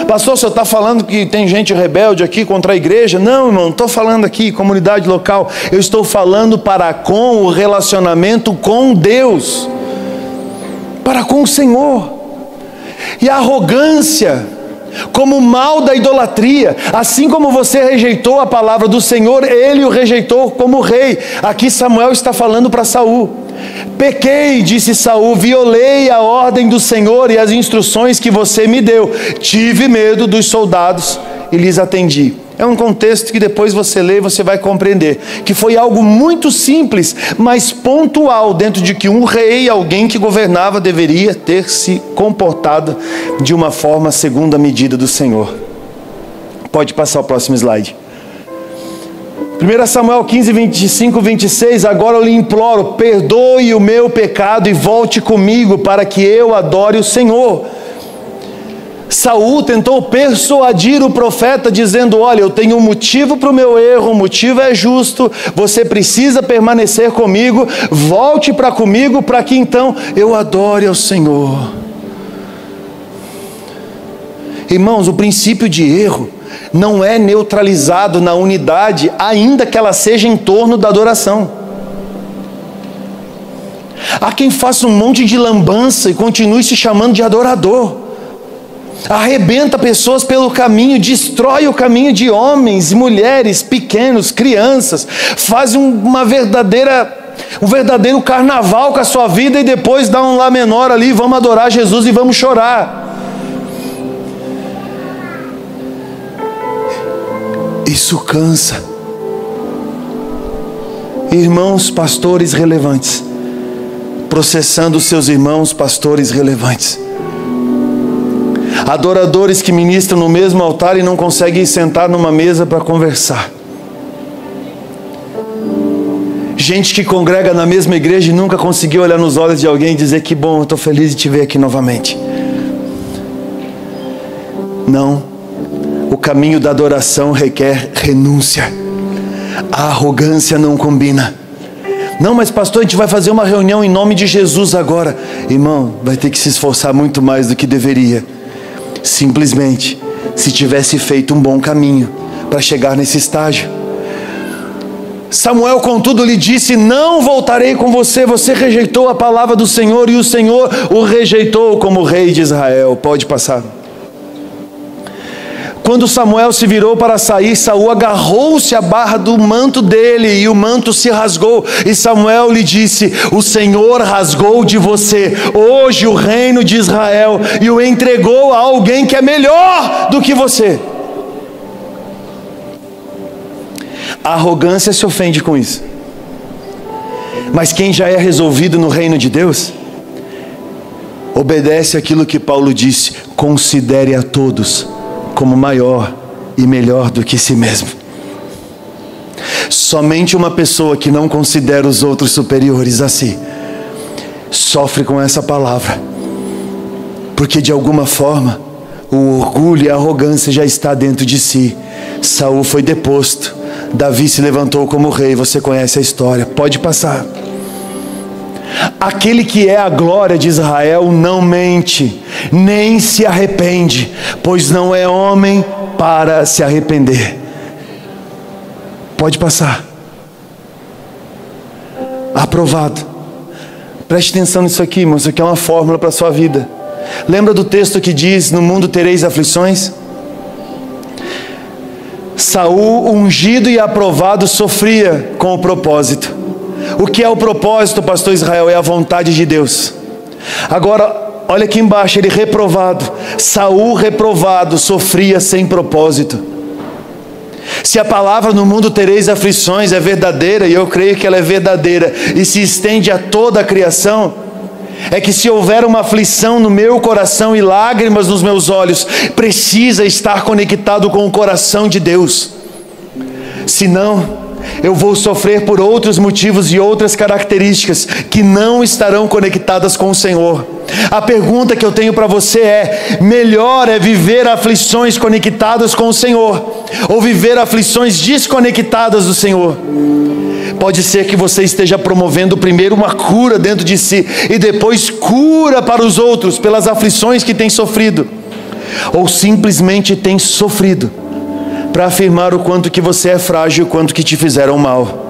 Speaker 1: Pastor, o senhor está falando que tem gente rebelde aqui contra a igreja? Não, irmão, não estou falando aqui, comunidade local. Eu estou falando para com o relacionamento com Deus. Para com o Senhor. E a arrogância, como o mal da idolatria. Assim como você rejeitou a palavra do Senhor, Ele o rejeitou como rei. Aqui Samuel está falando para Saul. Pequei, disse Saul, violei a ordem do Senhor e as instruções que você me deu. Tive medo dos soldados e lhes atendi. É um contexto que depois você lê e você vai compreender. Que foi algo muito simples, mas pontual, dentro de que um rei, alguém que governava, deveria ter se comportado de uma forma segundo a medida do Senhor. Pode passar o próximo slide. 1 Samuel 15, 25, 26. Agora eu lhe imploro, perdoe o meu pecado e volte comigo para que eu adore o Senhor. Saul tentou persuadir o profeta dizendo: olha, eu tenho um motivo para o meu erro, o motivo é justo, você precisa permanecer comigo, volte para comigo para que então eu adore ao Senhor. Irmãos, o princípio de erro não é neutralizado na unidade, ainda que ela seja em torno da adoração. Há quem faça um monte de lambança e continue se chamando de adorador. Arrebenta pessoas pelo caminho, destrói o caminho de homens e mulheres, pequenos, crianças, faz um verdadeiro carnaval com a sua vida e depois dá um lá menor ali, vamos adorar Jesus e vamos chorar. Isso cansa. Irmãos pastores relevantes, processando seus irmãos pastores relevantes. Adoradores que ministram no mesmo altar e não conseguem sentar numa mesa para conversar. Gente que congrega na mesma igreja e nunca conseguiu olhar nos olhos de alguém e dizer: que bom, eu estou feliz de te ver aqui novamente. Não. O caminho da adoração requer renúncia. A arrogância não combina. Não, mas pastor, a gente vai fazer uma reunião em nome de Jesus agora. Irmão, vai ter que se esforçar muito mais do que deveria. Simplesmente, se tivesse feito um bom caminho para chegar nesse estágio. Samuel, contudo, lhe disse: não voltarei com você. Você rejeitou a palavra do Senhor e o Senhor o rejeitou como rei de Israel. Pode passar. Quando Samuel se virou para sair, Saul agarrou-se à barra do manto dele e o manto se rasgou. E Samuel lhe disse: o Senhor rasgou de você hoje o reino de Israel e o entregou a alguém que é melhor do que você. A arrogância se ofende com isso. Mas quem já é resolvido no reino de Deus, obedece aquilo que Paulo disse: considere a todos como maior e melhor do que si mesmo. Somente uma pessoa que não considera os outros superiores a si sofre com essa palavra, porque de alguma forma o orgulho e a arrogância já está dentro de si. Saul foi deposto, Davi se levantou como rei. Você conhece a história, pode passar. Aquele que é a glória de Israel não mente, nem se arrepende, pois não é homem para se arrepender. Pode passar. Aprovado. Preste atenção nisso aqui, irmão. Isso aqui é uma fórmula para a sua vida. Lembra do texto que diz: no mundo tereis aflições? Saul, ungido e aprovado, sofria com o propósito. O que é o propósito, pastor Israel? É a vontade de Deus. Agora, olha aqui embaixo, ele reprovado. Saul reprovado, sofria sem propósito. Se a palavra no mundo tereis aflições é verdadeira, e eu creio que ela é verdadeira, e se estende a toda a criação, é que se houver uma aflição no meu coração e lágrimas nos meus olhos, precisa estar conectado com o coração de Deus. Senão, eu vou sofrer por outros motivos e outras características que não estarão conectadas com o Senhor. A pergunta que eu tenho para você é: melhor é viver aflições conectadas com o Senhor, ou viver aflições desconectadas do Senhor? Pode ser que você esteja promovendo primeiro uma cura dentro de si, e depois cura para os outros pelas aflições que tem sofrido, ou simplesmente tem sofrido para afirmar o quanto que você é frágil, o quanto que te fizeram mal.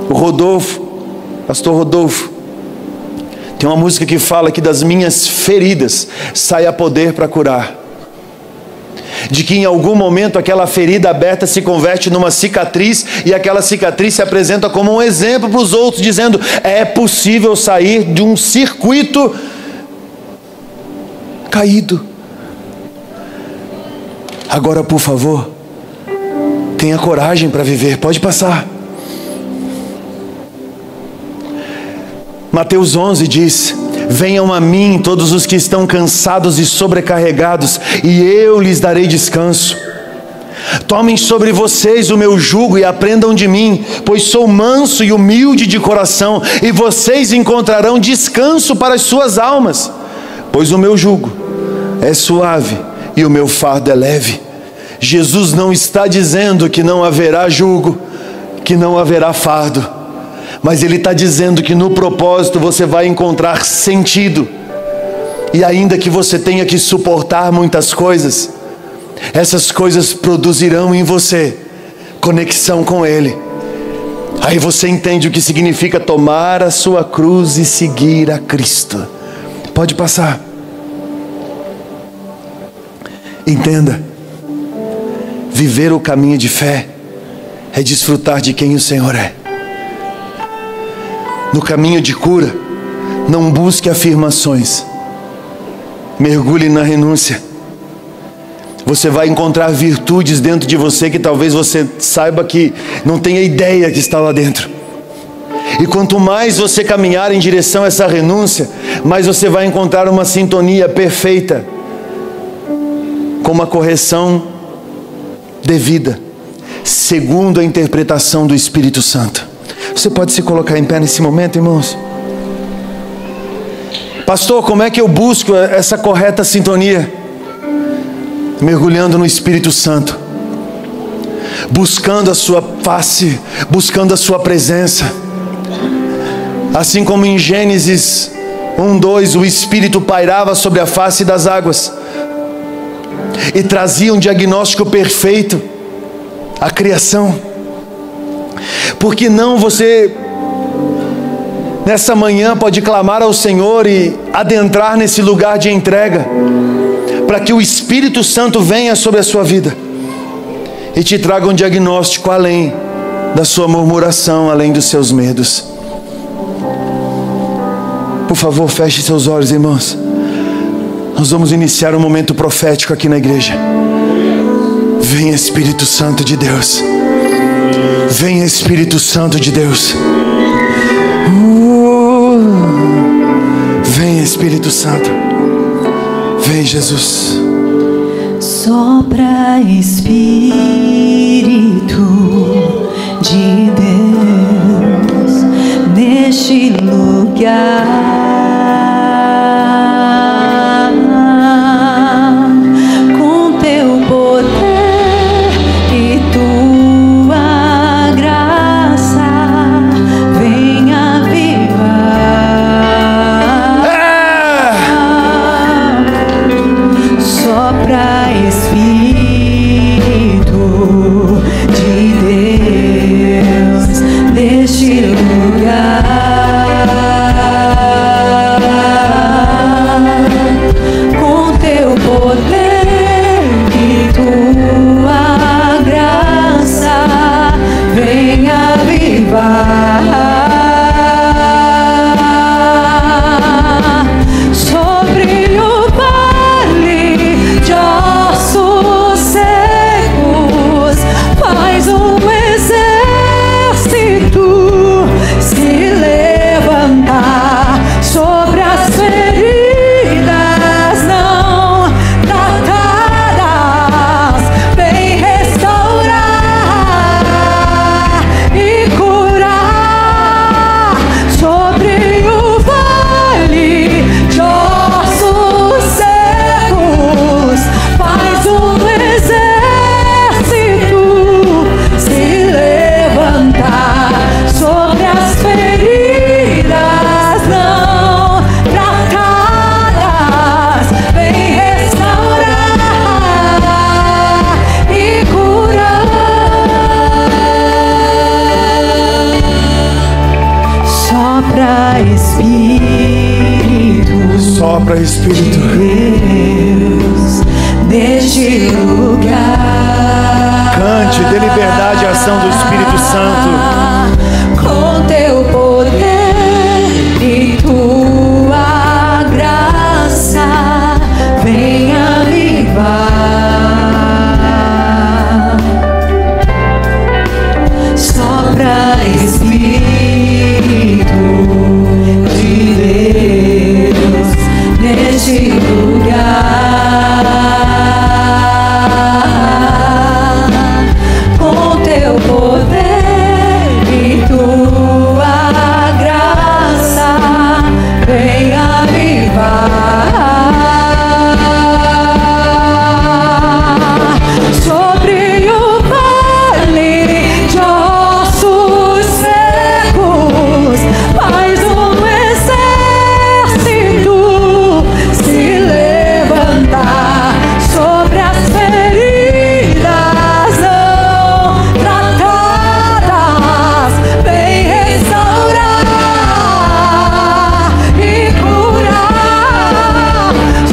Speaker 1: O Rodolfo, pastor Rodolfo, tem uma música que fala que das minhas feridas sai a poder para curar. De que em algum momento aquela ferida aberta se converte numa cicatriz, e aquela cicatriz se apresenta como um exemplo para os outros, dizendo: é possível sair de um circuito caído. Agora, por favor, tenha coragem para viver. Pode passar. Mateus 11 diz: venham a mim todos os que estão cansados e sobrecarregados, e eu lhes darei descanso. Tomem sobre vocês o meu jugo e aprendam de mim, pois sou manso e humilde de coração, e vocês encontrarão descanso para as suas almas, pois o meu jugo é suave e o meu fardo é leve. Jesus não está dizendo que não haverá jugo, que não haverá fardo, mas Ele está dizendo que no propósito você vai encontrar sentido. E ainda que você tenha que suportar muitas coisas, essas coisas produzirão em você conexão com Ele. Aí você entende o que significa tomar a sua cruz e seguir a Cristo. Pode passar. Entenda, viver o caminho de fé é desfrutar de quem o Senhor é. No caminho de cura, não busque afirmações, mergulhe na renúncia. Você vai encontrar virtudes dentro de você que talvez você saiba que não tenha ideia que está lá dentro. E quanto mais você caminhar em direção a essa renúncia, mais você vai encontrar uma sintonia perfeita, com uma correção devida, segundo a interpretação do Espírito Santo. Você pode se colocar em pé nesse momento, irmãos? Pastor, como é que eu busco essa correta sintonia? Mergulhando no Espírito Santo, buscando a sua face, buscando a sua presença. Assim como em Gênesis 1:2, o Espírito pairava sobre a face das águas e trazia um diagnóstico perfeito à criação. Por que não você, nessa manhã, pode clamar ao Senhor e adentrar nesse lugar de entrega, para que o Espírito Santo venha sobre a sua vida e te traga um diagnóstico além da sua murmuração, além dos seus medos. Por favor, feche seus olhos, irmãos. Nós vamos iniciar um momento profético aqui na igreja. Venha, Espírito Santo de Deus. Venha, Espírito Santo de Deus. Venha, Espírito Santo. Vem, Jesus.
Speaker 2: Sopra, Espírito de Deus, neste lugar. Neste lugar.
Speaker 1: Sopra, Espírito.
Speaker 2: Deus, neste lugar.
Speaker 1: Cante, dê liberdade à ação do Espírito Santo.
Speaker 2: Com teu poder e tua graça, vem avivar. Sopra, Espírito de Deus, neste lugar. Com teu poder e tua graça, vem avivar. Sobre o vale de ossos secos, faz exército se levantar. Sobre as feridas não tratadas, vem restaurar e curar.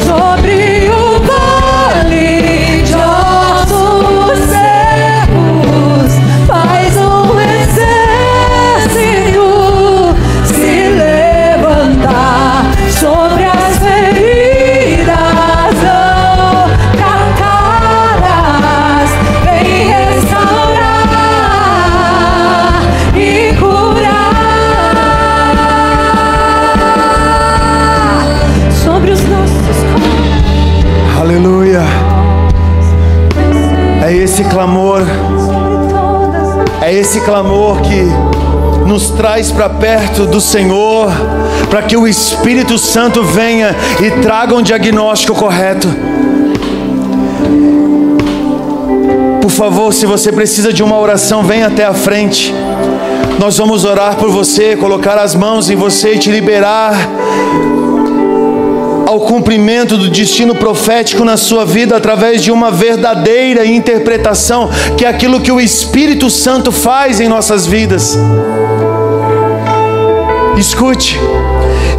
Speaker 2: Sobre o vale de ossos secos, faz exército se levantar. Sobre as feridas não tratadas, vem restaurar e curar. Sobre os nossos corpos,
Speaker 1: Aleluia. É esse clamor, é esse clamor que nos traz para perto do Senhor, para que o Espírito Santo venha e traga um diagnóstico correto. Por favor, se você precisa de uma oração, venha até a frente. Nós vamos orar por você, colocar as mãos em você e te liberar ao cumprimento do destino profético na sua vida através de uma verdadeira interpretação, que é aquilo que o Espírito Santo faz em nossas vidas. Escute,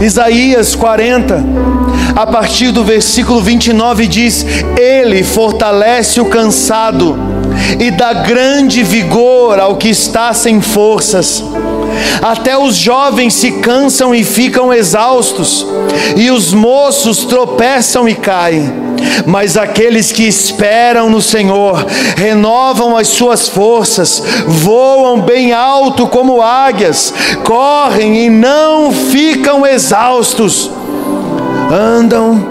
Speaker 1: Isaías 40, a partir do versículo 29 diz: Ele fortalece o cansado e dá grande vigor ao que está sem forças. Até os jovens se cansam e ficam exaustos, e os moços tropeçam e caem. Mas aqueles que esperam no Senhor renovam as suas forças, voam bem alto como águias, correm e não ficam exaustos, andam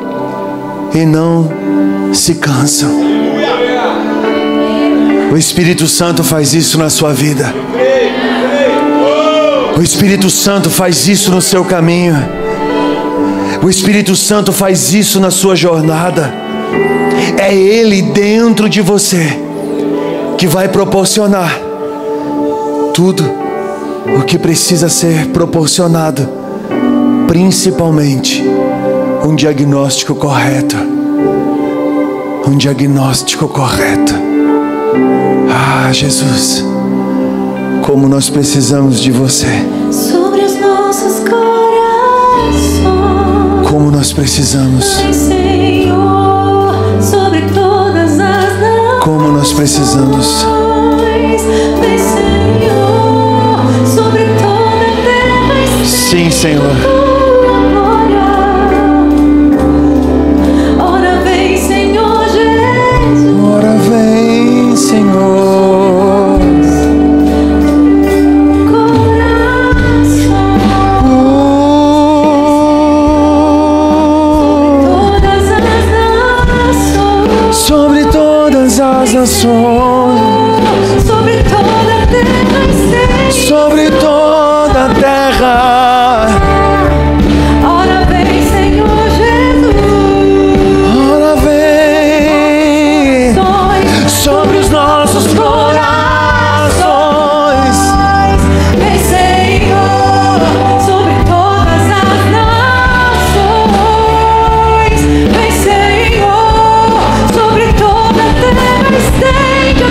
Speaker 1: e não se cansam. O Espírito Santo faz isso na sua vida. O Espírito Santo faz isso no seu caminho. O Espírito Santo faz isso na sua jornada. É Ele dentro de você que vai proporcionar tudo o que precisa ser proporcionado, principalmente um diagnóstico correto. Um diagnóstico correto. Ah, Jesus, como nós precisamos de você.
Speaker 2: sobre os nossos corações,
Speaker 1: Como nós precisamos.
Speaker 2: vem, Senhor, sobre todas as nações.
Speaker 1: Como nós precisamos.
Speaker 2: Vem, Senhor, sobre toda a terra.
Speaker 1: Sim, Senhor.
Speaker 2: Tua glória. Ora vem, Senhor Jesus.
Speaker 1: Ora vem, Senhor.
Speaker 2: Sobre todas as nações,
Speaker 1: Sobre toda a terra,
Speaker 2: sobre toda a terra.
Speaker 1: sobre toda a terra.
Speaker 2: Ora vem, Senhor Jesus.
Speaker 1: Ora vem sobre os nossos corações.
Speaker 2: Vem, Senhor, sobre todas as nações. Vem, Senhor, sobre toda a terra. Estende a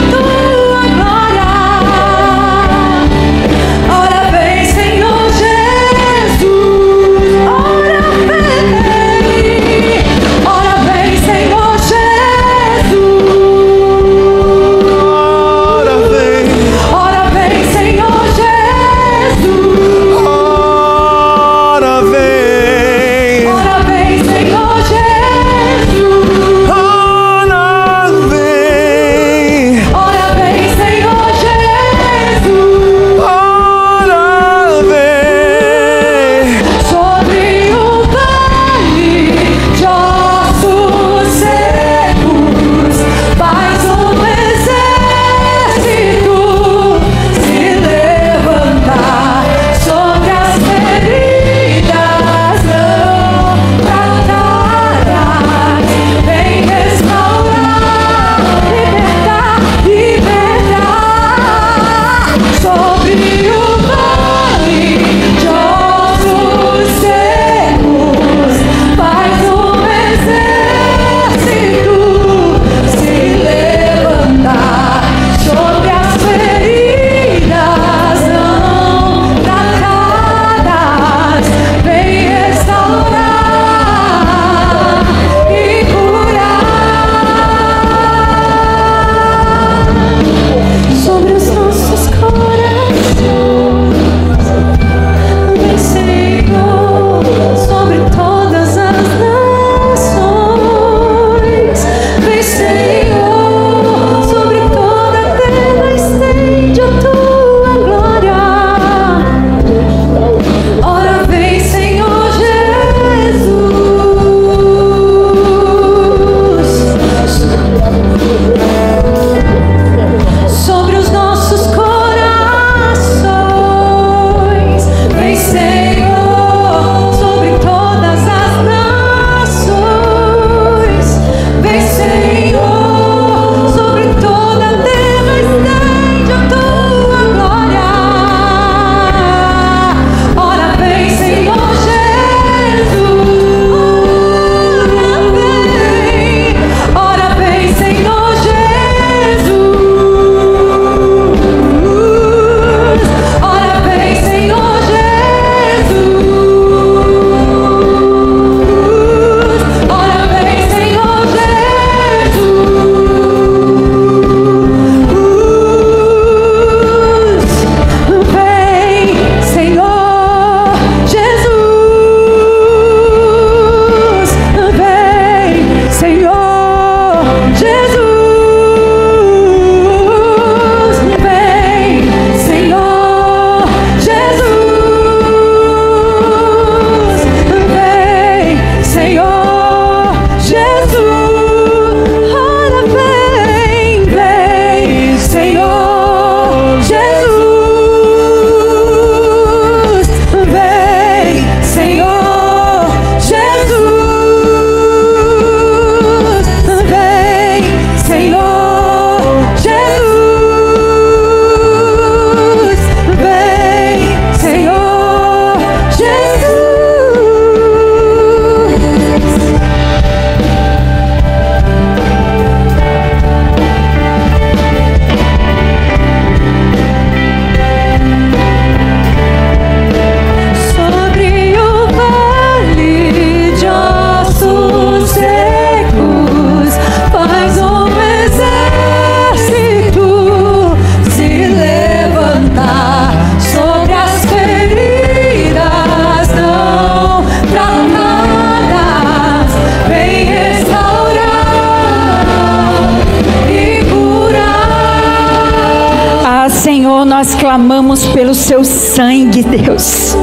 Speaker 3: Senhor, nós clamamos pelo seu sangue, Deus,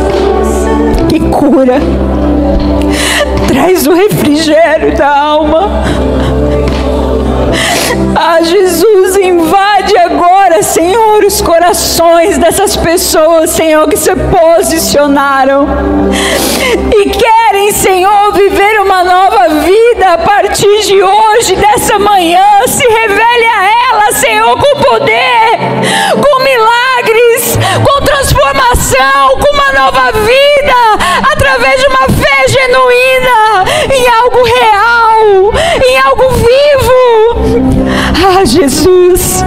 Speaker 3: que cura, traz o refrigério da alma. Ah, Jesus, invade agora, Senhor, os corações dessas pessoas, Senhor, que se posicionaram e querem, Senhor, viver uma nova vida a partir de hoje, dessa manhã. Se revele a ela, Senhor, com poder, com milagres, com transformação, com uma nova vida, através de uma fé genuína, em algo real, em algo vivo. Ah, Jesus,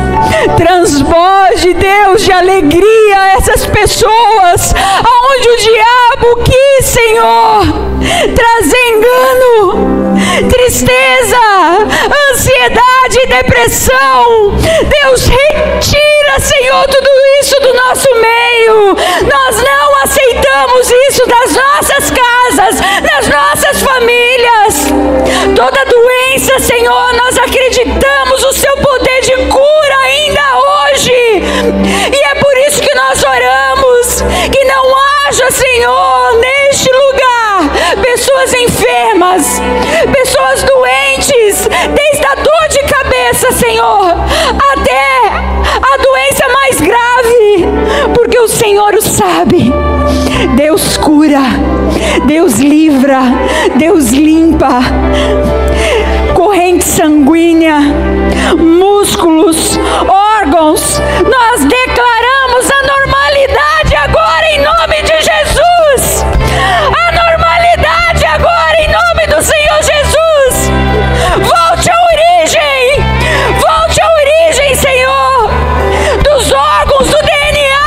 Speaker 3: transborde, Deus, de alegria a essas pessoas, aonde o diabo quis, Senhor, trazer engano, tristeza, ansiedade e depressão. Deus, retira, Senhor, tudo isso do nosso meio. Nós não aceitamos isso das nossas casas, nas nossas famílias. Toda doença, Senhor, nós acreditamos o seu poder de cura ainda hoje. E é por isso que nós oramos, que não haja, Senhor, neste lugar, pessoas enfermas, pessoas doentes, desde a dor de cabeça, Senhor, até a doença mais grave, porque o Senhor o sabe. Deus cura, Deus livra, Deus limpa. Corrente sanguínea, músculos, órgãos, nós declaramos a normalidade agora em nome de Jesus. A normalidade agora em nome do Senhor Jesus. Volte à origem, Senhor, dos órgãos do DNA.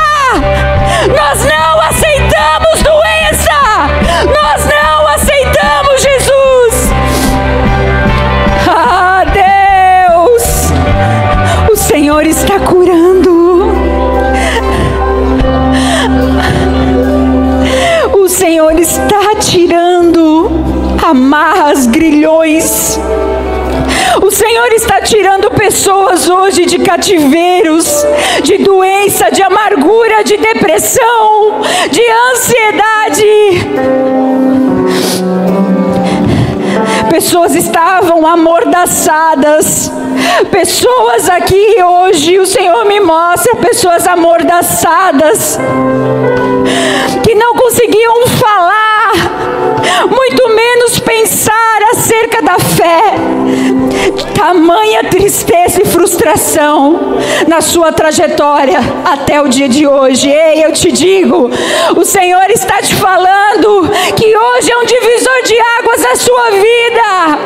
Speaker 3: Nós não aceitamos doença, nós não aceitamos, Jesus. Ah, Deus, o Senhor está curando. O Senhor está tirando amarras, grilhões. O Senhor está tirando pessoas hoje de cativeiros, de doença, de amargura, de depressão, de ansiedade. Pessoas estavam amordaçadas. Pessoas aqui hoje, o Senhor me mostra pessoas amordaçadas, que não conseguiam falar, muito menos pensar acerca da fé. Tamanha tristeza e frustração na sua trajetória até o dia de hoje. Ei, eu te digo, o Senhor está te falando que hoje é um divisor de águas na sua vida.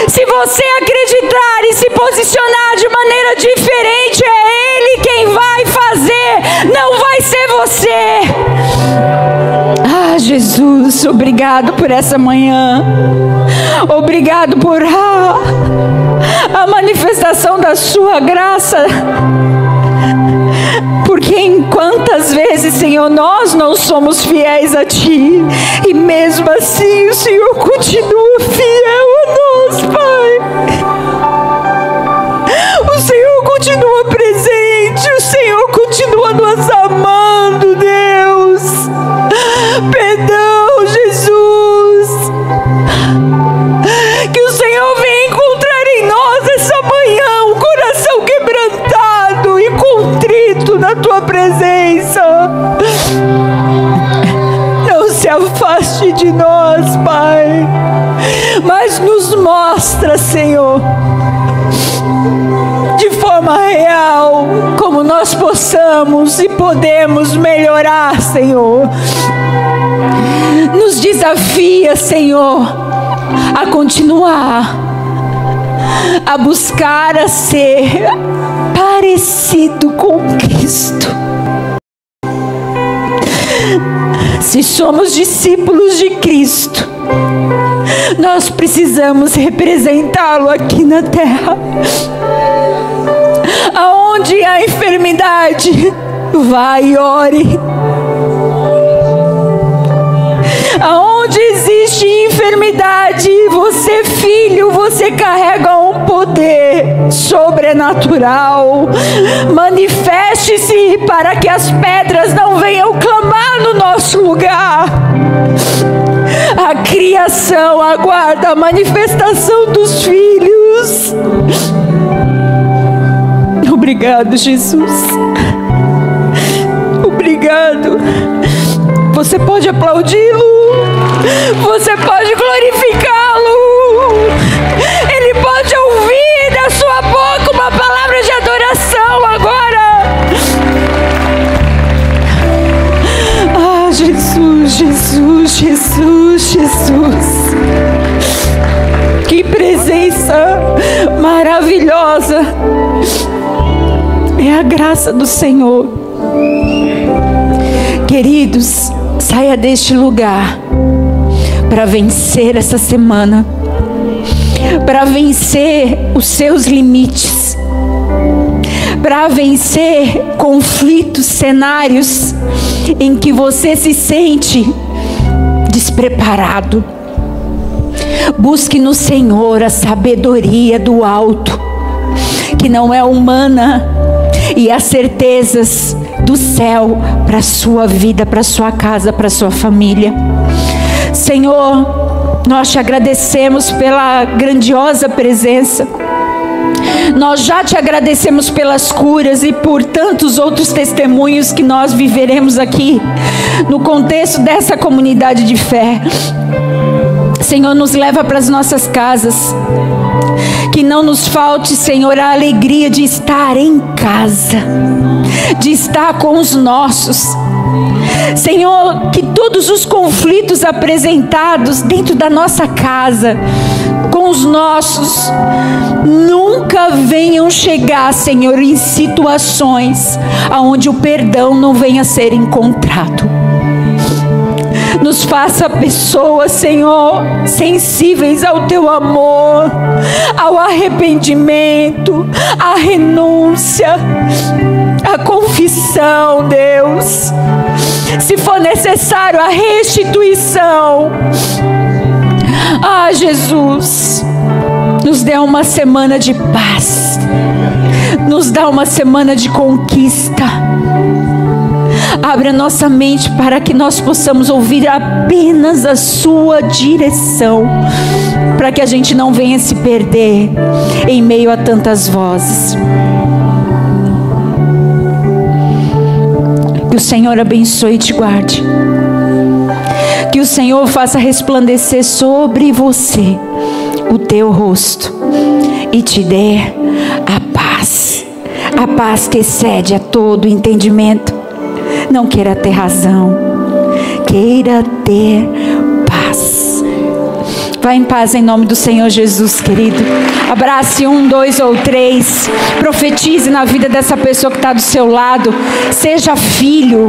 Speaker 3: Se você acreditar e se posicionar de maneira diferente, é Ele quem vai fazer, não vai ser você. Ah, Jesus, obrigado por essa manhã. Obrigado por a manifestação da sua graça. Porque em quantas vezes, Senhor, nós não somos fiéis a Ti, e mesmo assim o Senhor continua fiel a nós, Pai. O Senhor continua presente, o Senhor continua nos amando, Deus. Perdão, Jesus. Que o Senhor venha encontrar em nós essa manhã um coração quebrantado e contrito na Tua presença. Não se afaste de nós, Pai, mas nos mostra, Senhor, de forma real, como nós possamos e podemos melhorar, Senhor. Nos desafia, Senhor, a continuar, a buscar a ser parecido com Cristo. Se somos discípulos de Cristo, nós precisamos representá-lo aqui na terra. Aonde há enfermidade, vai e ore. Aonde existe enfermidade, você, filho, você carrega um poder poder sobrenatural. Manifeste-se para que as pedras não venham clamar no nosso lugar. A criação aguarda a manifestação dos filhos. Obrigado, Jesus. Obrigado. Você pode aplaudi-lo. Você pode glorificá-lo. Ele pode ouvir da sua boca uma palavra de adoração agora. Ah, Jesus, Jesus, Jesus, Jesus. Que presença maravilhosa. É a graça do Senhor. Queridos, saia deste lugar para vencer essa semana, para vencer os seus limites, para vencer conflitos, cenários em que você se sente despreparado. Busque no Senhor a sabedoria do alto, que não é humana, e as certezas do céu para a sua vida, para a sua casa, para a sua família. Senhor, nós te agradecemos pela grandiosa presença. Nós já te agradecemos pelas curas e por tantos outros testemunhos que nós viveremos aqui no contexto dessa comunidade de fé. Senhor, nos leva para as nossas casas. Que não nos falte, Senhor, a alegria de estar em casa, de estar com os nossos. Senhor, que todos os conflitos apresentados dentro da nossa casa, com os nossos, nunca venham chegar, Senhor, em situações onde o perdão não venha a ser encontrado. Nos faça pessoas, Senhor, sensíveis ao Teu amor, ao arrependimento, à renúncia, à confissão, Deus. Se for necessário, a restituição. Ah, Jesus, nos dê uma semana de paz, nos dá uma semana de conquista. Abre a nossa mente para que nós possamos ouvir apenas a sua direção, para que a gente não venha se perder em meio a tantas vozes. Que o Senhor abençoe e te guarde. Que o Senhor faça resplandecer sobre você o teu rosto e te dê a paz que excede a todo entendimento. Não queira ter razão, queira ter paz. Vá em paz em nome do Senhor Jesus, querido. Abrace 1, 2 ou 3. Profetize na vida dessa pessoa que está do seu lado. Seja filho.